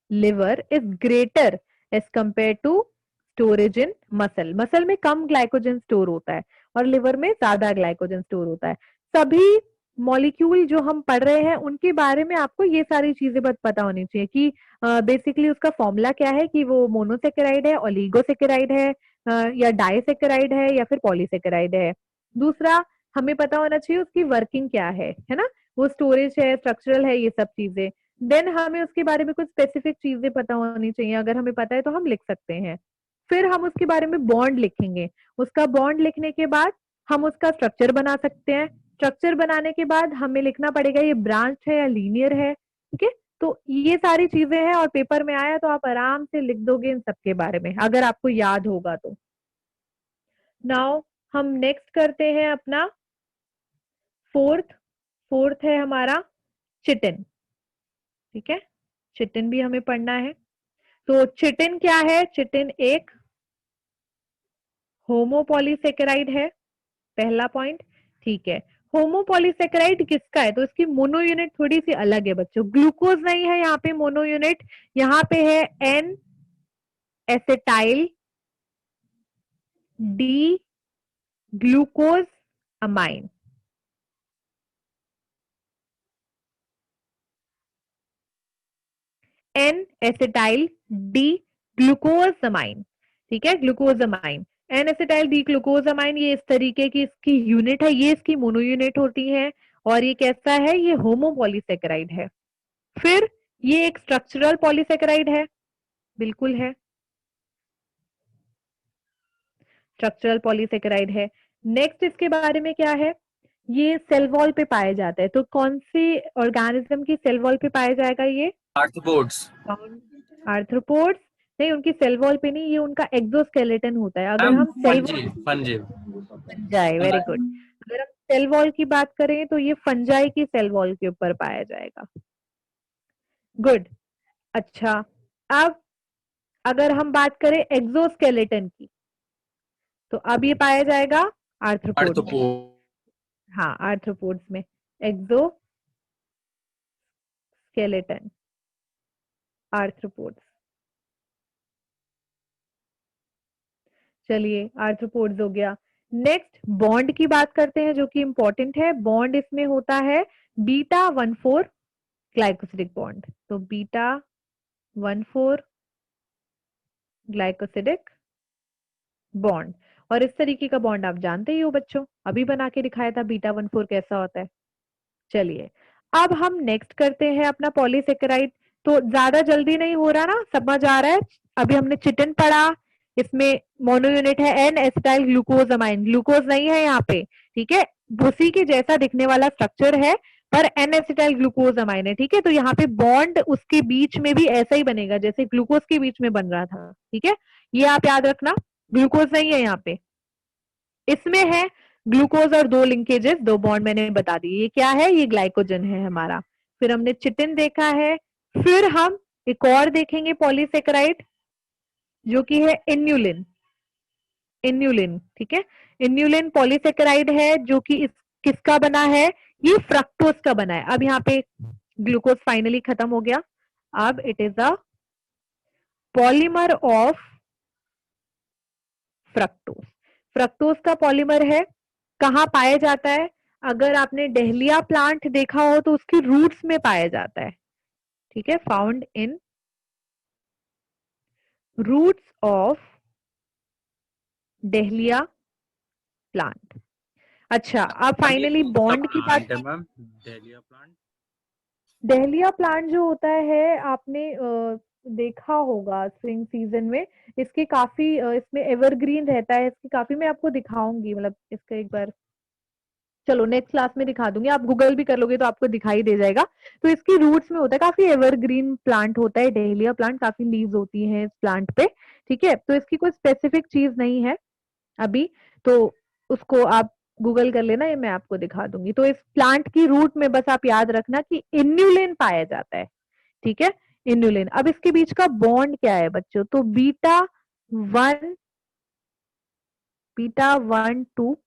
S1: liver is greater as compare to storage in muscle. Muscle में कम ग्लाइकोजन स्टोर होता है और लिवर में ज्यादा ग्लाइकोजन स्टोर होता है। सभी मॉलिक्यूल जो हम पढ़ रहे हैं उनके बारे में आपको ये सारी चीजें पता होनी चाहिए कि बेसिकली उसका फॉर्मूला क्या है, कि वो मोनोसेकेराइड है, ओलिगोसेकेराइड है, या डाइसेकेराइड है, या फिर पॉलीसेकेराइड है। दूसरा, हमें पता होना चाहिए उसकी वर्किंग क्या है ना, वो स्टोरेज है, स्ट्रक्चरल है, ये सब चीजें। देन हमें उसके बारे में कुछ स्पेसिफिक चीजें पता होनी चाहिए, अगर हमें पता है तो हम लिख सकते हैं। फिर हम उसके बारे में बॉन्ड लिखेंगे। उसका बॉन्ड लिखने के बाद हम उसका स्ट्रक्चर बना सकते हैं। स्ट्रक्चर बनाने के बाद हमें लिखना पड़ेगा ये ब्रांच है या लीनियर है। ठीक है, तो ये सारी चीजें हैं और पेपर में आया तो आप आराम से लिख दोगे इन सबके बारे में, अगर आपको याद होगा तो। नाउ हम नेक्स्ट करते हैं अपना फोर्थ है हमारा चिटिन। ठीक है, चिटिन भी हमें पढ़ना है। तो चिटिन क्या है? चिटिन एक होमोपॉलीसेकेराइड है, पहला पॉइंट। ठीक है, होमोपॉलीसेकेराइड किसका है? तो इसकी मोनो यूनिट थोड़ी सी अलग है बच्चों, ग्लूकोज नहीं है यहाँ पे मोनो यूनिट, यहाँ पे है N acetyl D glucose amine. N acetyl D glucosamine. ठीक है, glucosamine, N acetyl D glucosamine, ये इस तरीके की इसकी यूनिट है, ये इसकी मोनो यूनिट होती है। और ये कैसा है? ये होमोपॉलीसेकेराइड है। फिर ये एक स्ट्रक्चरल पॉलीसेकेराइड है, बिल्कुल है, स्ट्रक्चरल पॉलीसेकेराइड है। नेक्स्ट इसके बारे में क्या है? ये सेल वॉल पे पाया जाता है। तो कौन सी ऑर्गेनिज्म की सेल वॉल पे पाया जाएगा ये?
S3: आर्थ्रोपोड्स।
S1: आर्थ्रोपोड्स नहीं, उनकी सेल वॉल पे नहीं, ये उनका एक्सोस्केलेटन होता है। अगर हम cell wall, fungi, very good. अगर हम सेल वॉल की बात करें तो ये फंजाई की सेल वॉल के ऊपर पाया जाएगा। गुड। अच्छा, अब अगर हम बात करें एक्सोस्केलेटन की, तो अब ये पाया जाएगा आर्थ्रोपोड में। हाँ, आर्थ्रोपोड्स में एक्सोस्केलेटन, आर्थ्रोपोड्स। चलिए, आर्थ्रोपोड्स हो गया। नेक्स्ट बॉन्ड की बात करते हैं, जो कि इंपॉर्टेंट है। बॉन्ड इसमें होता है बीटा 1,4 ग्लाइकोसिडिक बॉन्ड। तो बीटा 1,4 ग्लाइकोसिडिक बॉन्ड, और इस तरीके का बॉन्ड आप जानते ही हो बच्चों, अभी बना के दिखाया था बीटा 1,4 कैसा होता है। चलिए, अब हम नेक्स्ट करते हैं अपना पॉलीसेकेराइड। तो ज्यादा जल्दी नहीं हो रहा ना, समझ आ रहा है? अभी हमने चिटिन पढ़ा, इसमें मोनो यूनिट है एन एसिटाइल ग्लूकोजामाइन, ग्लूकोज नहीं है यहाँ पे। ठीक है, उसी के जैसा दिखने वाला स्ट्रक्चर है पर एन एसिटाइल ग्लूकोजामाइन है। ठीक है, तो यहाँ पे बॉन्ड उसके बीच में भी ऐसा ही बनेगा जैसे ग्लूकोज के बीच में बन रहा था। ठीक है, ये आप याद रखना, ग्लूकोज नहीं है यहाँ पे, इसमें है ग्लूकोज और दो लिंकेजेस, दो बॉन्ड मैंने बता दिए। ये क्या है? ये ग्लाइकोजन है हमारा। फिर हमने चिटिन देखा है। फिर हम एक और देखेंगे पॉलीसेकेराइड, जो कि है इन्यूलिन। इन्यूलिन, ठीक है, इन्यूलिन पॉलीसेकेराइड है, जो कि किसका बना है? ये फ्रक्टोज का बना है। अब यहाँ पे ग्लूकोज फाइनली खत्म हो गया, अब it is a polymer of fructose. Fructose का पॉलीमर है, कहाँ पाया जाता है? अगर आपने डहलिया प्लांट देखा हो तो उसकी रूट्स में पाया जाता है। ठीक है, found in roots of dahlia plant. अच्छा, अब फाइनली बॉन्ड की बात।
S3: Ma'am dahlia plant.
S1: Dahlia plant जो होता है आपने देखा होगा स्प्रिंग सीजन में, इसके काफी इसमें एवरग्रीन रहता है, इसकी काफी मैं आपको दिखाऊंगी, मतलब इसका एक बार चलो नेक्स्ट क्लास में दिखा दूंगी, आप गूगल भी कर लोगे तो आपको दिखाई दे जाएगा। तो इसकी रूट्स में होता है, काफी एवरग्रीन प्लांट होता है डेहलिया प्लांट, काफी लीव्स होती हैं इस प्लांट पे, ठीक है। तो इसकी कोई स्पेसिफिक चीज नहीं है अभी, तो उसको आप गूगल कर लेना, ये मैं आपको दिखा दूंगी। तो इस प्लांट की रूट में बस आप याद रखना कि इन्युलिन पाया जाता है, ठीक है, इन्युलिन। अब इसके बीच का बॉन्ड क्या है बच्चों, तो beta one two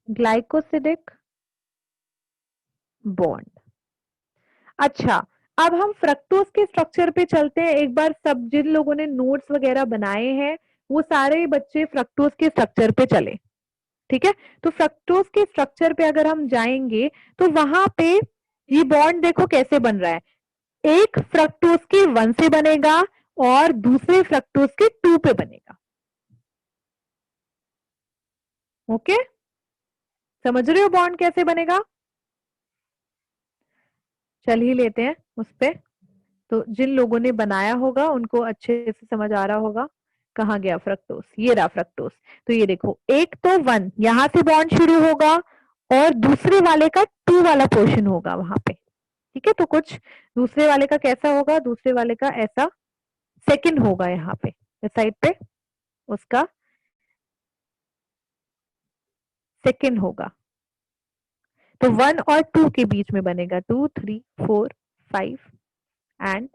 S1: glycosidic bond. अच्छा, अब हम फ्रक्टोज के स्ट्रक्चर पे चलते हैं एक बार। सब जिन लोगों ने नोट्स वगैरह बनाए हैं वो सारे बच्चे फ्रक्टोज के स्ट्रक्चर पे चले, ठीक है। तो फ्रक्टोज के स्ट्रक्चर पे अगर हम जाएंगे तो वहां पे ये बॉन्ड देखो कैसे बन रहा है, एक फ्रक्टोज के 1 से बनेगा और दूसरे फ्रक्टोज के 2 पे बनेगा। ओके, समझ रहे हो बॉन्ड कैसे बनेगा? चल ही लेते हैं उस पे। तो जिन लोगों ने बनाया होगा उनको अच्छे से समझ आ रहा होगा। कहाँ गया फ्रक्टोज, ये रहा फ्रक्टोज। तो ये देखो, एक तो 1 यहां से बॉन्ड शुरू होगा और दूसरे वाले का 2 वाला पोर्शन होगा वहां पे, ठीक है। तो कुछ दूसरे वाले का कैसा होगा, दूसरे वाले का ऐसा सेकंड होगा यहाँ पे इस साइड पे, उसका सेकंड होगा। तो 1 और 2 के बीच में बनेगा 2 3 4 5 एंड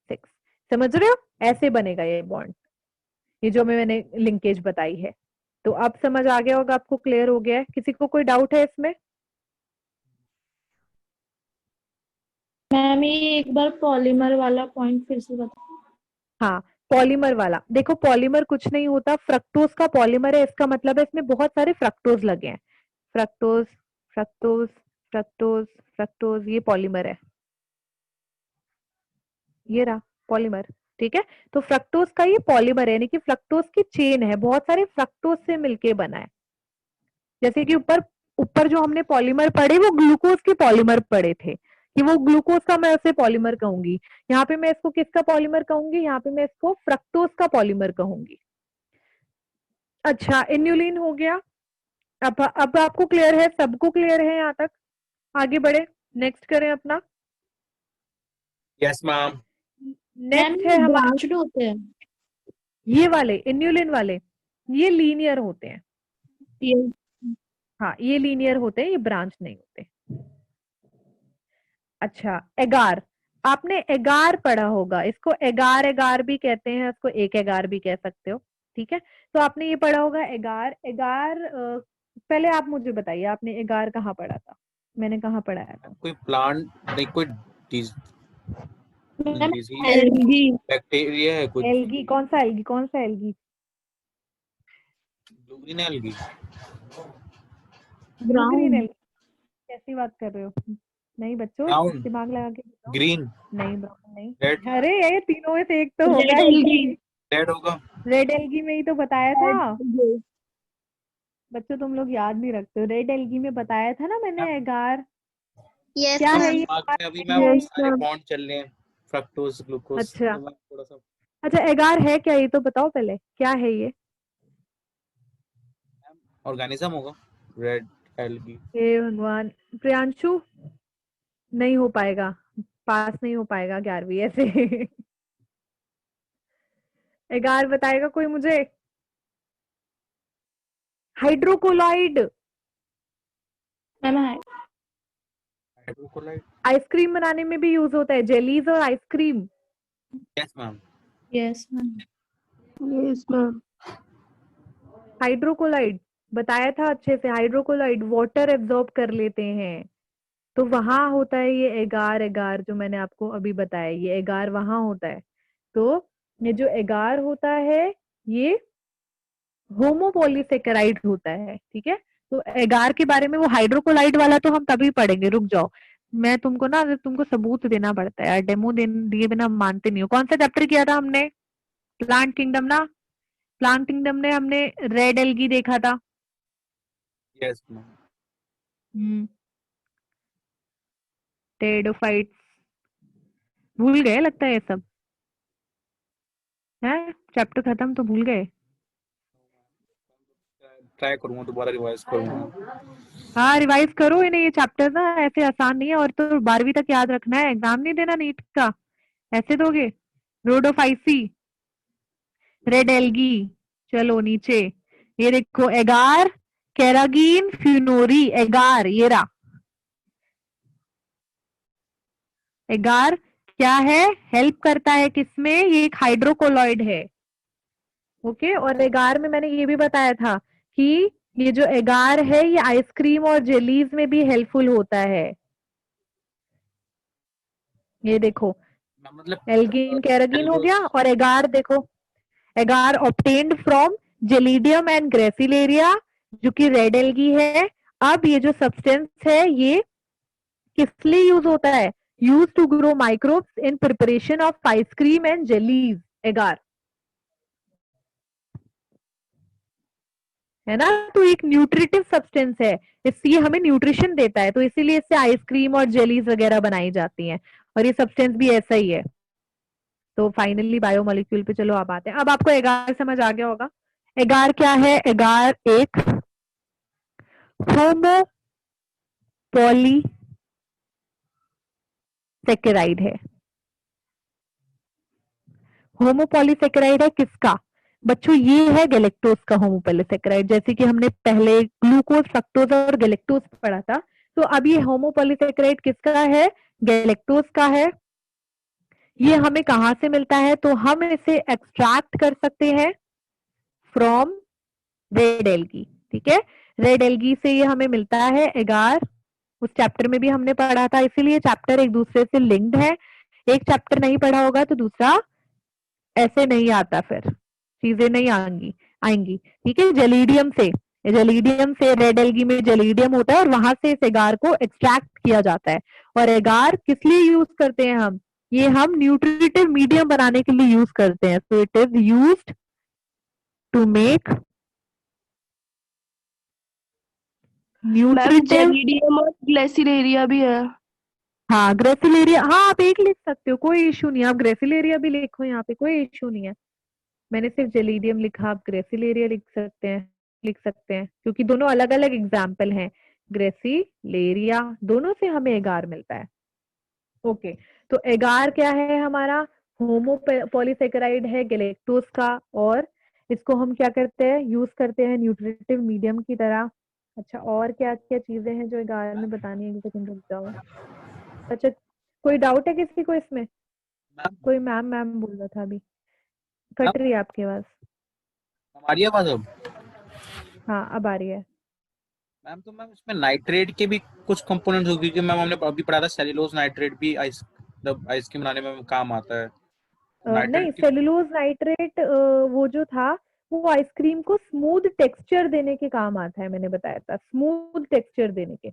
S1: 6। समझ रहे हो, ऐसे बनेगा ये बॉन्ड, ये जो मैंने लिंकेज बताई है। तो अब समझ आ गया होगा, आपको क्लियर हो गया है? किसी को कोई डाउट है इसमें?
S2: मैम ये एक बार पॉलीमर वाला पॉइंट फिर से बता।
S1: हाँ, पॉलीमर वाला देखो, पॉलीमर कुछ नहीं होता, फ्रक्टोज का पॉलीमर है, इसका मतलब है इसमें बहुत सारे फ्रक्टोज लगे हैं। फ्रक्टोज फ्रक्टोज फ्रक्टोज फ्रक्टोज, ये पॉलीमर है, ये रहा पॉलीमर, ठीक है। तो फ्रक्टोज का ये पॉलीमर है, यानी कि फ्रक्टोज की चेन है, बहुत सारे फ्रक्टोज से मिलके बना है। जैसे कि ऊपर ऊपर जो हमने पॉलीमर पढ़े वो ग्लूकोज के पॉलीमर पढ़े थे, कि वो ग्लूकोज का मैं उसे पॉलीमर कहूंगी। यहाँ पे मैं इसको किसका पॉलीमर कहूंगी, यहाँ पे मैं इसको फ्रक्टोज का पॉलीमर कहूंगी। अच्छा, इन्युलिन हो गया। अब आपको क्लियर है, सबको क्लियर है यहाँ तक? आगे बढ़े, नेक्स्ट करें अपना।
S3: Yes ma'am.
S1: नेक्स्ट है हमारा,
S2: ब्रांच्ड होते हैं
S1: ये वाले इन्युलिन वाले, ये लीनियर होते हैं।
S2: ये।
S1: हाँ, ये लीनियर होते हैं, ये ब्रांच नहीं होते। अच्छा, एगार, आपने एगार पढ़ा होगा, इसको एगार एगार भी कहते हैं, इसको एक एगार भी कह सकते हो, ठीक है। तो आपने ये पढ़ा होगा एगार एगार। पहले आप मुझे बताइए, आपने एगार कहाँ पढ़ा था? मैंने कहाँ पढ़ाया था?
S3: कोई प्लांट नहीं, कोई
S2: मैम
S3: डिजीज
S2: एल्गी
S3: बैक्टीरिया है कुछ।
S1: एल्गी, कौन सा एल्गी, कौन सा algae?
S3: Blue green algae.
S1: Blue green
S2: brown
S1: algae? कैसी बात कर रहे हो? नहीं बच्चों,
S3: ब्राउन,
S1: दिमाग लगा के बताओ।
S3: ग्रीन,
S1: नहीं ब्राउन नहीं।
S3: रेड।
S1: अरे ये तीनों में से एक तो
S2: रेड
S1: होगा
S2: एल्गी
S1: ही।
S3: रेड होगा।
S1: रेड एल्गी में ही तो बताया था
S2: रेड
S1: बच्चों, तुम लोग याद नहीं रखते हो। रेड एल्गी में बताया था ना मैंने एगार।
S5: यस
S1: क्या है ये?
S3: दिमाग में अभी
S1: क्या
S3: मैं
S1: है?
S2: यस
S3: सारे
S2: मैम
S3: बॉन्ड चल रहे हैं, फ्रक्टोज ग्लूकोज,
S1: अच्छा
S3: तो मैं थोड़ा सा।
S1: अच्छा, एगार है क्या, ये तो बताओ पहले, क्या है ये?
S3: ऑर्गेनिज्म होगा रेड एल्गी।
S1: हे भगवान, प्रियांशु नहीं हो पाएगा, पास नहीं हो पाएगा 11वीं ऐसे। एगार बताएगा कोई मुझे? Hydrocolloid,
S2: ma'am
S3: hydrocolloid.
S1: आइसक्रीम बनाने में भी यूज होता है, जेलीज और ice cream.
S3: Yes ma'am.
S2: Yes ma'am
S5: yes ma'am.
S1: Hydrocolloid बताया था अच्छे से, हाइड्रोकोलाइड वाटर एब्जॉर्ब कर लेते हैं, तो वहां होता है ये एगार एगार जो मैंने आपको अभी बताया, ये एगार वहां होता है। तो ये जो एगार होता है ये होमोपॉलीसेकेराइड होता है, ठीक है। तो एगार के बारे में, वो हाइड्रोकोलाइड वाला तो हम तभी पढ़ेंगे, रुक जाओ। मैं तुमको ना, तुमको सबूत देना पड़ता है यार, डेमो दिए बिना मानते नहीं हो। कौन सा चैप्टर किया था हमने? प्लांट किंगडम ना, प्लांट किंगडम ने हमने रेड एल्गी देखा था।
S3: Yes ma'am.
S1: टेरिडोफाइट्स भूल गए लगता है ये सब है, चैप्टर खत्म तो भूल गए।
S3: ट्राई करूंगा, दोबारा रिवाइज करूंगा।
S1: हाँ रिवाइज करो इन्हें, ये चैप्टर ना ऐसे आसान नहीं है, और तो 12वीं तक याद रखना है, एग्जाम नहीं देना नीट का ऐसे दोगे। रोडोफाइसी, रेड एल्गी, चलो नीचे ये देखो एगार, कैरागीन, फ्यूनोरी, एगार ये रहा। एगार क्या है, हेल्प करता है किसमें, ये एक हाइड्रोकोलॉइड है। ओके, और एगार में मैंने ये भी बताया था कि ये जो एगार है ये आइसक्रीम और जेलीज में भी हेल्पफुल होता है। ये देखो
S3: मतलब
S1: एल्गिन कैरागीन हो गया, और एगार देखो, एगार obtained from Gelidium and gracilaria जो कि रेड एल्गी है। अब ये जो सब्सटेंस है ये किस लिए यूज होता है, use to grow microbes in preparation of ice cream and jellies. Agar है ना, तो एक न्यूट्रिटिव सब्सटेंस है, इसलिए हमें न्यूट्रिशन देता है, तो इसीलिए इससे आइसक्रीम और जेलीज वगैरह बनाई जाती हैं, और ये सब्सटेंस भी ऐसा ही है। तो फाइनली बायोमोलिक्यूल पे चलो अब आते हैं। अब आपको एगार समझ आ गया होगा। एगार क्या है, एगार एक होमो पॉलीसेकेराइड है। होमोपॉलीसेकेराइड है किसका बच्चों, ये है गैलेक्टोज का होमोपॉलीसेकेराइड, जैसे कि हमने पहले ग्लूकोज, फ्रक्टोज और गैलेक्टोज पढ़ा था। तो अब ये होमोपॉलीसेकेराइड किसका है, गैलेक्टोज का है। ये हमें कहां से मिलता है, तो हम इसे एक्सट्रैक्ट कर सकते हैं फ्रॉम रेड एल्गी। ठीक है, रेड एल्गी से ये हमें मिलता है एगार, उस चैप्टर में भी हमने पढ़ा था, इसीलिए चैप्टर एक दूसरे से लिंक्ड है। एक चैप्टर नहीं पढ़ा होगा तो दूसरा ऐसे नहीं आता, फिर चीजें नहीं आएंगी। ठीक है, जलीडियम से रेड एल्गी में जलीडियम होता है, और वहां से इस एगार को एक्सट्रैक्ट किया जाता है। और एगार किस लिए यूज करते हैं हम, ये हम न्यूट्रिटिव मीडियम बनाने के लिए यूज करते हैं। So it is used to make
S5: ma'am
S1: nutritive.
S5: Gelidium और ग्लेसिलेरिया भी है।
S1: हाँ ग्रेसिलेरिया, हाँ आप एक लिख सकते हो, कोई इशू नहीं है, आप ग्रेसिलेरिया भी लिखो, यहाँ पे कोई इशू नहीं है। मैंने सिर्फ जेलीडियम लिखा, आप ग्रेसिलेरिया लिख सकते हैं क्योंकि दोनों अलग अलग एग्जाम्पल हैं। ग्रेसिलेरिया दोनों से हमें एगार मिलता है। ओके, तो एगार क्या है हमारा, होमोपॉलीसेकेराइड है गैलेक्टोज का, और इसको हम क्या करते हैं, यूज करते हैं न्यूट्रिटिव मीडियम की तरह। अच्छा, और क्या क्या चीजें हैं जो एगार में बतानी है, एक सेकंड रुक जाओ। अच्छा, कोई डाउट है किसी को इसमें, कोई मैम मैम बोल रहा था अभी, कट रही है आपकी आवाज।
S3: हमारी आवाज अब
S1: हाँ अब आ रही है।
S3: मैम, तो मैम इसमें नाइट्रेट के भी कुछ कंपोनेंट्स होगी, क्योंकि मैम हमने अभी पढ़ा था सेल्यूलोज नाइट्रेट भी आइसक्रीम बनाने में काम आता है।
S1: नहीं, सेलुलोज नाइट्रेट वो जो था वो आइसक्रीम को स्मूथ टेक्सचर देने के काम आता है, मैंने बताया था, स्मूथ टेक्सचर देने के।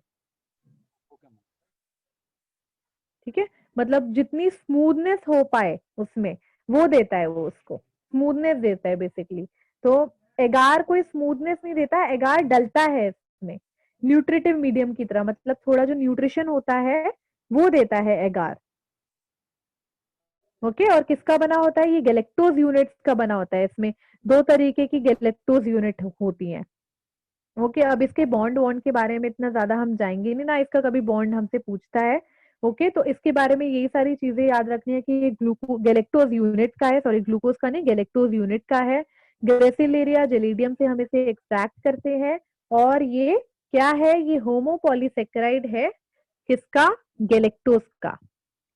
S1: ठीक है, मतलब जितनी स्मूथनेस हो पाए उसमें, वो देता है, वो उसको स्मूथनेस देता है बेसिकली। तो एगार कोई स्मूथनेस नहीं देता, एगार डलता है इसमें न्यूट्रिटिव मीडियम की तरह, मतलब थोड़ा जो न्यूट्रिशन होता है वो देता है एगार। ओके, और किसका बना होता है, ये गैलेक्टोज यूनिट्स का बना होता है। इसमें 2 तरीके की गैलेक्टोज यूनिट होती हैं। ओके, अब इसके बॉन्ड के बारे में इतना ज्यादा हम जाएंगे नहीं ना, इसका कभी बॉन्ड हमसे पूछता है। ओके, तो इसके बारे में यही सारी चीजें याद रखनी है कि ये गैलेक्टोज यूनिट का है, सॉरी ग्लूकोज का नहीं, गैलेक्टोज यूनिट का है। ग्रेसिलेरिया जेलीडियम से हम इसे एक्सट्रैक्ट करते हैं, और ये क्या है, ये होमोपॉलीसेकेराइड है किसका, गैलेक्टोज का।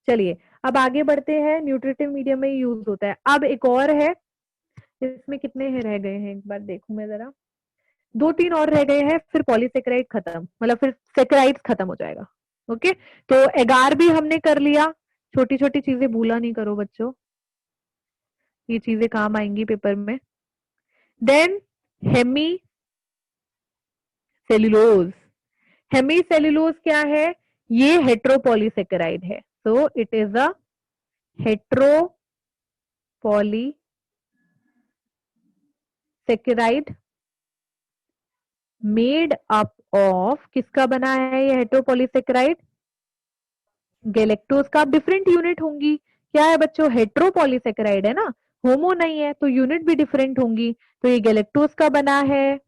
S1: चलिए अब आगे बढ़ते हैं, न्यूट्रिटिव मीडियम में यूज होता है। अब एक और है, इसमें कितने हैं रह गए हैं, एक बार देखूं मैं जरा, 2-3 और रह गए हैं, फिर पॉलीसेकेराइड खत्म, मतलब फिर सेकेराइड खत्म हो जाएगा। ओके, तो एगार भी हमने कर लिया, छोटी छोटी चीजें भूला नहीं करो बच्चों, ये चीजें काम आएंगी पेपर में। Then hemicellulose, hemicellulose क्या है, ये हेट्रोपॉलीसेकेराइड है। So it is a heteropolysaccharide. Saccharide made up of, किसका बना है ये हेटेरोपॉलीसेकेराइड? गैलेक्टोज का। अब डिफरेंट यूनिट होंगी, क्या है बच्चों? हेटेरोपॉलीसेकेराइड है ना, होमो नहीं है, तो यूनिट भी डिफरेंट होंगी। तो ये गैलेक्टोज का बना है,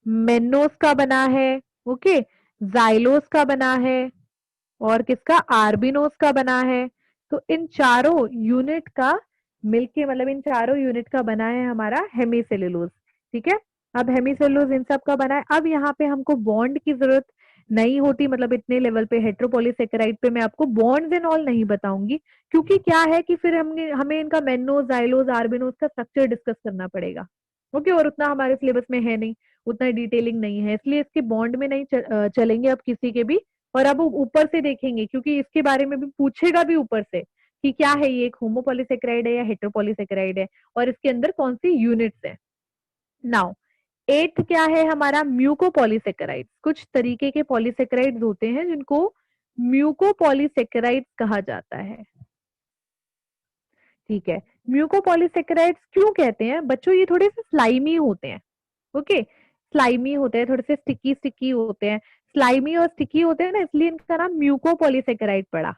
S1: मेनोज का बना है, ओके, जाइलोज का बना है, और किसका? आर्बिनोज का बना है। तो इन चारों यूनिट का मिलके, मतलब इन चारों यूनिट का बना है हमारा हेमीसेलुलोज। ठीक है, अब हेमीसेलुलोज इन सब का बना है। अब यहाँ पे हमको बॉन्ड की जरूरत नहीं होती, मतलब इतने लेवल पे हेटेरोपॉलीसेकेराइड पे मैं आपको बॉन्ड्स एंड ऑल नहीं बताऊंगी, क्योंकि क्या है कि फिर हमें इनका मेनोज, जाइलोज, आर्बिनोज का स्ट्रक्चर डिस्कस करना पड़ेगा। ओके, और उतना हमारे सिलेबस में है नहीं, उतना डिटेलिंग नहीं है, इसलिए इसके बॉन्ड में नहीं चलेंगे अब किसी के भी। और अब ऊपर से देखेंगे, क्योंकि इसके बारे में भी पूछेगा भी ऊपर से कि क्या है ये, एक होमोपॉलीसेकेराइड है या हेटेरोपॉलीसेकेराइड है, और इसके अंदर कौन सी यूनिट्स है। नाउ 8th क्या है हमारा? म्यूकोपॉलीसेकेराइड। कुछ तरीके के पॉलीसेकेराइड्स होते हैं जिनको म्यूकोपॉलीसेकेराइड्स कहा जाता है। ठीक है, म्यूकोपॉलीसेकेराइड्स क्यों कहते हैं बच्चों? ये थोड़े से स्लाइमी होते हैं, ओके, स्लाइमी होते हैं, थोड़े से स्टिकी स्टिकी होते हैं। स्लाइमी और स्टिकी होते हैं ना, इसलिए इनका नाम म्यूकोपॉलीसेकेराइड पड़ा।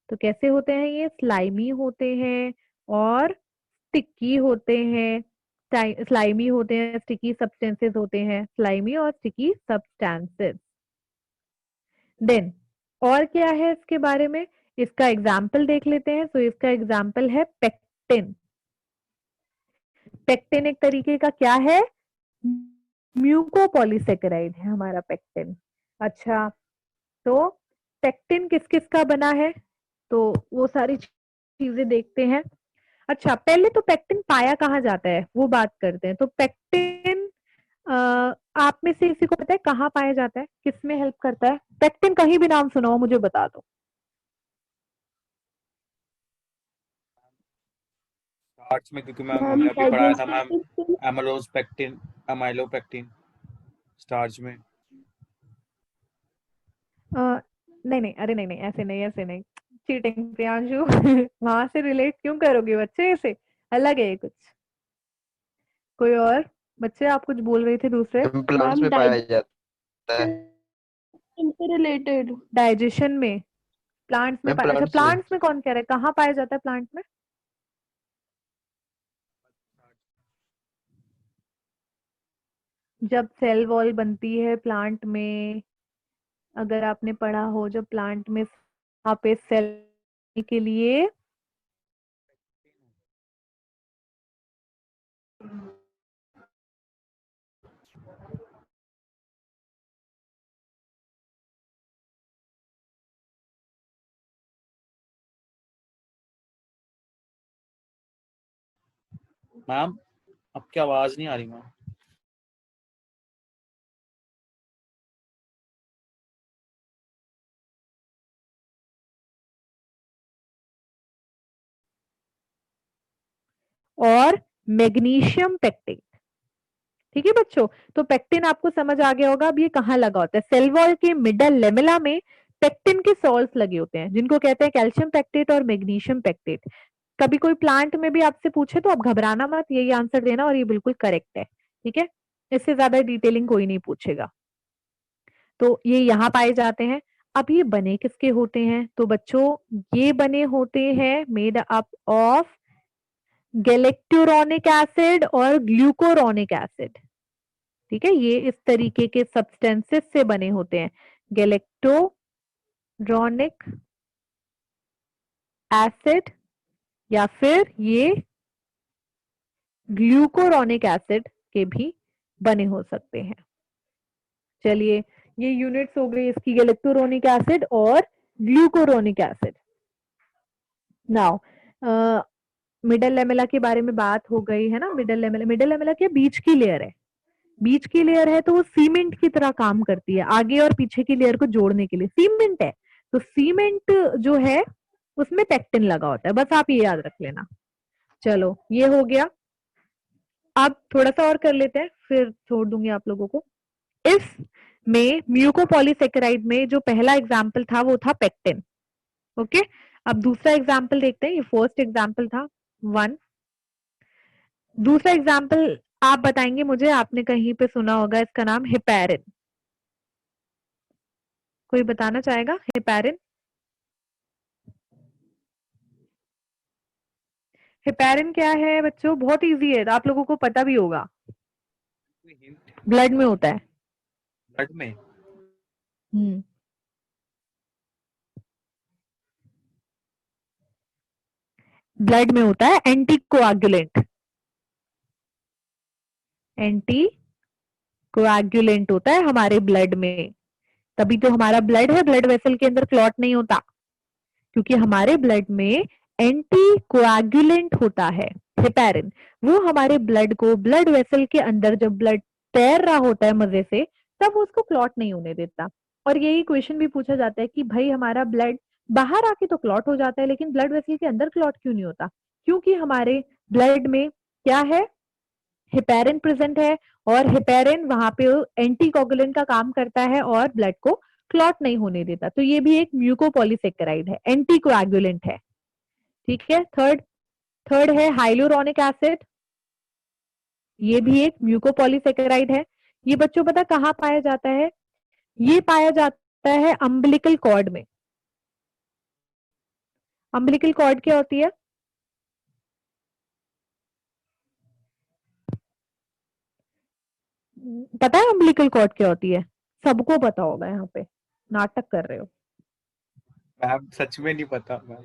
S1: तो कैसे होते हैं ये? स्लाइमी होते हैं और स्टिकी होते हैं। स्लाइमी होते हैं, स्टिकी सब्सटेंसेस होते हैं, स्लाइमी और स्टिकी सब्सटेंसेस। देन और क्या है इसके बारे में? इसका एग्जाम्पल देख लेते हैं। तो इसका एग्जाम्पल है पेक्टिन। पेक्टिन एक तरीके का क्या है? म्यूकोपॉलीसेकेराइड है हमारा पेक्टिन। अच्छा, तो पेक्टिन किस किस का बना है? तो वो सारी चीजें देखते हैं। अच्छा, पहले तो पेक्टिन पाया कहाँ जाता है वो बात करते हैं। तो पेक्टिन आप में से किसी को पता है कहाँ पाया जाता है, किस में हेल्प करता है? पेक्टिन कहीं भी नाम सुनाओ, मुझे बता दो।
S3: स्टार्च में, क्योंकि मैम हमने अभी पढ़ाया था मैम, एमालोज पेक्टिन, अमाइलोपेक्टिन स्टार्च में।
S1: नहीं नहीं, अरे नहीं नहीं, ऐसे नहीं, ऐसे नहीं, चीटिंग प्रियांशु। वहां से रिलेट क्यों करोगे बच्चे, ऐसे अलग है ये कुछ। कोई और बच्चे आप कुछ बोल रहे थे दूसरे?
S6: प्लांट्स में पाया जाता है।
S5: रिलेटेड
S1: डाइजेशन में, प्लांट्स में
S6: मैम
S1: अच्छा,
S6: प्लांट्स में।
S1: प्लांट्स में कौन कह रहा है कहाँ पाया जाता है प्लांट में? जब सेल वॉल बनती है प्लांट में, अगर आपने पढ़ा हो, जब प्लांट में वहां पे सेल के लिए
S3: मैम आपकी आवाज नहीं आ रही मैम।
S1: और मैग्नीशियम पेक्टिन। ठीक है बच्चों, तो पेक्टिन आपको समझ आ गया होगा। अब ये कहाँ लगा होता है? सेल वॉल के मिडल लेमेला में पेक्टिन के सॉल्ट्स लगे होते हैं, जिनको कहते हैं कैल्शियम पेक्टेट और मैग्नीशियम पेक्टेट। कभी कोई प्लांट में भी आपसे पूछे तो आप घबराना मत, यही आंसर देना और ये बिल्कुल करेक्ट है। ठीक है, इससे ज्यादा डिटेलिंग कोई नहीं पूछेगा। तो ये यहाँ पाए जाते हैं। अब ये बने किसके होते हैं? तो बच्चों ये बने होते हैं मेड अप ऑफ गैलेक्टोरोनिक एसिड और ग्लूकोरोनिक एसिड। ठीक है, ये इस तरीके के सब्सटेंसेस से बने होते हैं, गैलेक्टोरोनिक एसिड या फिर ये ग्लूकोरोनिक एसिड के भी बने हो सकते हैं। चलिए, ये यूनिट्स हो गई इसकी, गैलेक्टोरोनिक एसिड और glucuronic acid. Now middle lamella के बारे में बात हो गई है ना। मिडल लेमेला क्या? बीच की लेयर है। बीच की लेयर है तो वो सीमेंट की तरह काम करती है, आगे और पीछे की लेयर को जोड़ने के लिए सीमेंट है। तो सीमेंट जो है उसमें पेक्टिन लगा होता है, बस आप ये याद रख लेना। चलो, ये हो गया। अब थोड़ा सा और कर लेते हैं, फिर छोड़ दूंगी आप लोगों को। इस में म्यूकोपॉलीसेकेराइड में जो पहला एग्जाम्पल था वो था पेक्टिन। ओके, अब दूसरा एग्जाम्पल देखते हैं। ये फर्स्ट एग्जाम्पल था 1। दूसरा एग्जाम्पल आप बताएंगे मुझे, आपने कहीं पे सुना होगा इसका नाम हेपेरिन। कोई बताना चाहेगा हेपेरिन? हेपेरिन क्या है बच्चों? बहुत इजी है, आप लोगों को पता भी होगा। ब्लड में होता है।
S3: ब्लड में?
S1: हम्म ब्लड में होता है, एंटी कोआगुलेंट। एंटी कोआगुलेंट होता है हमारे ब्लड में, तभी तो हमारा ब्लड है, ब्लड वेसल के अंदर क्लॉट नहीं होता, क्योंकि हमारे ब्लड में एंटी कोआगुलेंट होता है हेपेरिन। वो हमारे ब्लड को, ब्लड वेसल के अंदर जब ब्लड तैर रहा होता है मजे से, तब वो उसको क्लॉट नहीं होने देता। और यही क्वेश्चन भी पूछा जाता है कि भाई हमारा ब्लड बाहर आके तो क्लॉट हो जाता है, लेकिन ब्लड वेसल के अंदर क्लॉट क्यों नहीं होता? क्योंकि हमारे ब्लड में क्या है? हेपेरिन प्रेजेंट है, और हेपेरिन वहां पे एंटी कोगुलेंट का काम करता है और ब्लड को क्लॉट नहीं होने देता। तो ये भी एक म्यूकोपॉलीसेकेराइड है, एंटी कोएगुलेंट है। ठीक है। थर्ड थर्ड है हाइलुरोनिक एसिड। ये भी एक म्यूकोपॉलीसेकेराइड है। ये बच्चों पता कहाँ पाया जाता है? ये पाया जाता है अम्बिलिकल कॉर्ड में। अम्बिलिकल कॉर्ड क्या होती है? पता है अम्बिलिकल कॉर्ड क्या होती है? सबको पता होगा, यहाँ पे नाटक कर रहे हो
S3: मैम सच में नहीं पता मैम।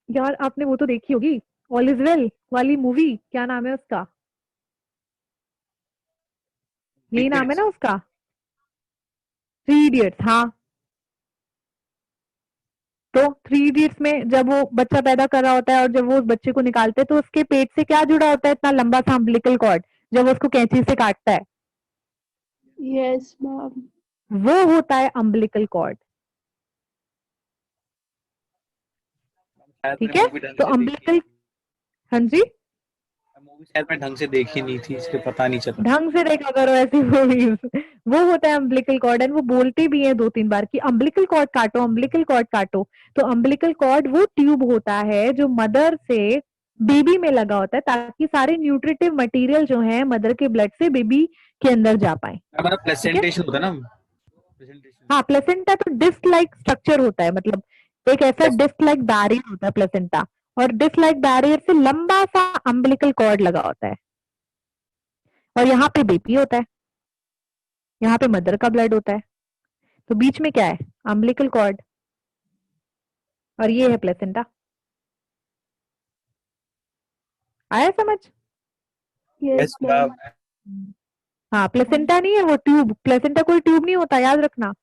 S1: यार। आपने वो तो देखी होगी, ऑल इज वेल वाली मूवी, क्या नाम है उसका? यही नाम है ना उसका, थ्री इडियट्स। हाँ, तो थ्री इडियट्स में जब वो बच्चा पैदा कर रहा होता है और जब वो उस बच्चे को निकालते हैं, तो उसके पेट से क्या जुड़ा होता है? इतना लंबा सा अम्बिलिकल कॉर्ड, जब वो उसको कैंची से काटता है,
S5: यस मैम।
S1: वो होता है अम्बिलिकल कॉर्ड।
S3: शायद
S1: ठीक
S3: मैंने
S1: है,
S3: मूवी ढंग
S1: तो
S3: से देखी
S1: अम्बिलिकल, हाँ जी,
S3: मूवी शायद मैं ढंग से देखी नहीं थी, इसलिए पता नहीं चला।
S1: ढंग से देखा करो ऐसी मूवीज। वो होता है अम्बिलिकल कॉर्ड, एंड वो बोलते भी है 2-3 बार कि अम्बिलिकल कॉर्ड काटो, अम्बिलिकल कॉर्ड काटो। तो अम्बिलिकल कॉर्ड वो ट्यूब होता है जो मदर से बेबी में लगा होता है, ताकि सारे न्यूट्रिटिव मटेरियल जो है मदर के ब्लड से बेबी के अंदर जा पाए।
S3: हमारा
S1: ठीक है।
S3: प्रेजेंटेशन होता है ना, प्रेजेंटेशन।
S1: हाँ, प्लेसेंटा तो डिस्क लाइक स्ट्रक्चर होता है, मतलब एक ऐसा डिस्क लाइक बैरियर होता है प्लेसेंटा, और डिस्क लाइक बैरियर से लंबा सा अम्बिलिकल कॉर्ड लगा होता है, और यहाँ पे बेबी होता है, यहाँ पे मदर का ब्लड होता है। तो बीच में क्या है? अम्बिलिकल कॉर्ड, और ये है प्लेसेंटा। आया समझ?
S5: Yes
S3: yes
S5: ma'am.
S3: मैम।
S1: हाँ, प्लेसेंटा नहीं है वो, ट्यूब। प्लेसेंटा कोई ट्यूब नहीं होता, याद रखना।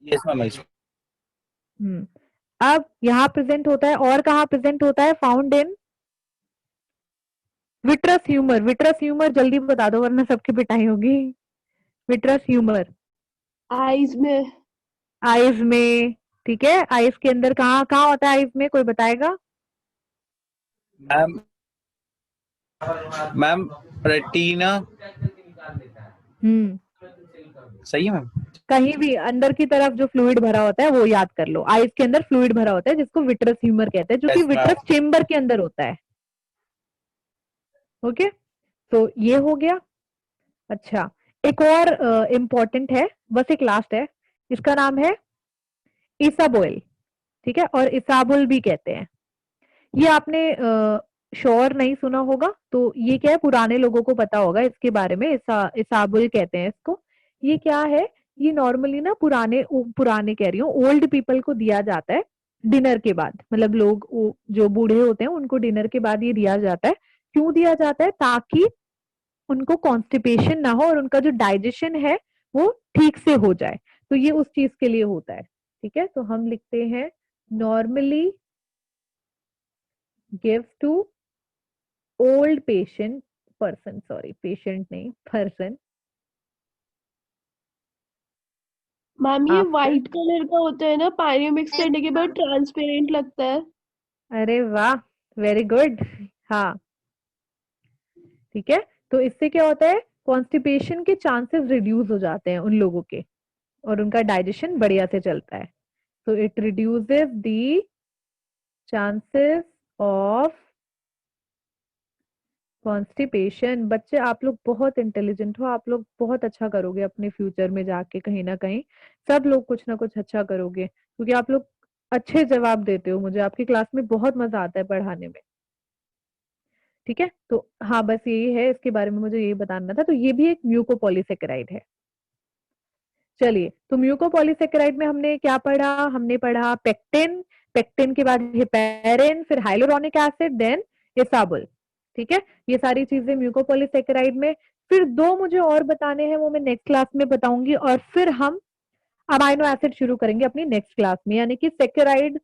S3: Yes ma'am.
S1: हम्म अब यहाँ प्रेजेंट होता है, और कहाँ प्रेजेंट होता है? फाउंड इन विट्रस ह्यूमर। विट्रस ह्यूमर जल्दी बता दो वरना सबकी पिटाई होगी। विट्रस ह्यूमर
S5: आईज में।
S1: आईज में। ठीक है, आईज के अंदर कहाँ कहाँ होता है? आईज में कोई बताएगा?
S3: Ma'am ma'am retina.
S1: हम्म
S3: सही है मैम।
S1: कहीं भी अंदर की तरफ जो फ्लूइड भरा होता है वो याद कर लो। आईज के अंदर फ्लूइड भरा होता है जिसको विट्रस ह्यूमर कहते हैं, जो कि
S3: यस मैम।
S1: विट्रस चेम्बर के अंदर होता है। ओके, तो ये हो गया। अच्छा, एक और इम्पोर्टेंट है, बस एक लास्ट है, इसका नाम है इसाबोइल। ठीक है, और इसाबुल भी कहते हैं। ये आपने श्योर नहीं सुना होगा, तो ये क्या है, पुराने लोगों को पता होगा इसके बारे में। इसाबुल कहते हैं इसको। ये क्या है? ये नॉर्मली ना पुराने कह रही हूँ, ओल्ड पीपल को दिया जाता है डिनर के बाद। मतलब लोग जो बूढ़े होते हैं उनको डिनर के बाद ये दिया जाता है। क्यों दिया जाता है? ताकि उनको कॉन्स्टिपेशन ना हो और उनका जो डाइजेशन है वो ठीक से हो जाए। तो ये उस चीज के लिए होता है। ठीक है, तो हम लिखते हैं normally give to old patient person, sorry patient नहीं, पर्सन,
S5: मैम ये
S1: आफ्टर।
S5: व्हाइट कलर का होता है ना, पानी मिक्स करने के बाद ट्रांसपेरेंट लगता है।
S1: अरे वाह, वेरी गुड। हाँ, ठीक है। तो इससे क्या होता है? कॉन्स्टिपेशन के चांसेस रिड्यूस हो जाते हैं उन लोगों के, और उनका डाइजेशन बढ़िया से चलता है। तो it reduces the chances of constipation, बच्चे आप लोग बहुत इंटेलिजेंट हो, आप लोग बहुत अच्छा करोगे अपने फ्यूचर में जाके, कहीं ना कहीं सब लोग कुछ ना कुछ अच्छा करोगे, क्योंकि आप लोग अच्छे जवाब देते हो, मुझे आपकी क्लास में बहुत मजा आता है पढ़ाने में। ठीक है, तो हाँ बस यही है, इसके बारे में मुझे यही बताना था। तो ये भी एक म्यूकोपॉलीसेकेराइड है। चलिए, तो म्यूकोपॉलीसेकेराइड में हमने क्या पढ़ा? हमने पढ़ा पेक्टिन, पेक्टिन के बाद हेपेरिन, फिर हाइलोरोनिक एसिड, देन इसाबुल। ठीक है, ये सारी चीजें म्यूकोपॉलीसेकेराइड में। फिर दो मुझे और बताने हैं, वो मैं नेक्स्ट क्लास में बताऊंगी, और फिर हम अमाइनो एसिड शुरू करेंगे अपनी नेक्स्ट क्लास में, यानी कि सेकेराइड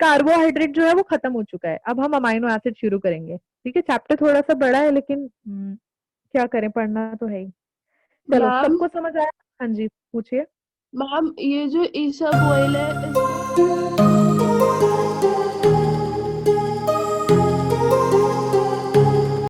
S1: कार्बोहाइड्रेट जो है वो खत्म हो चुका है, अब हम अमाइनो एसिड शुरू करेंगे। ठीक है, चैप्टर थोड़ा सा बड़ा है, लेकिन क्या करें, पढ़ना तो है ही। चलो,
S5: मैम
S1: सबको समझ आया? हाँ जी, पूछिए।
S5: मैम ये जो ईसबगोल है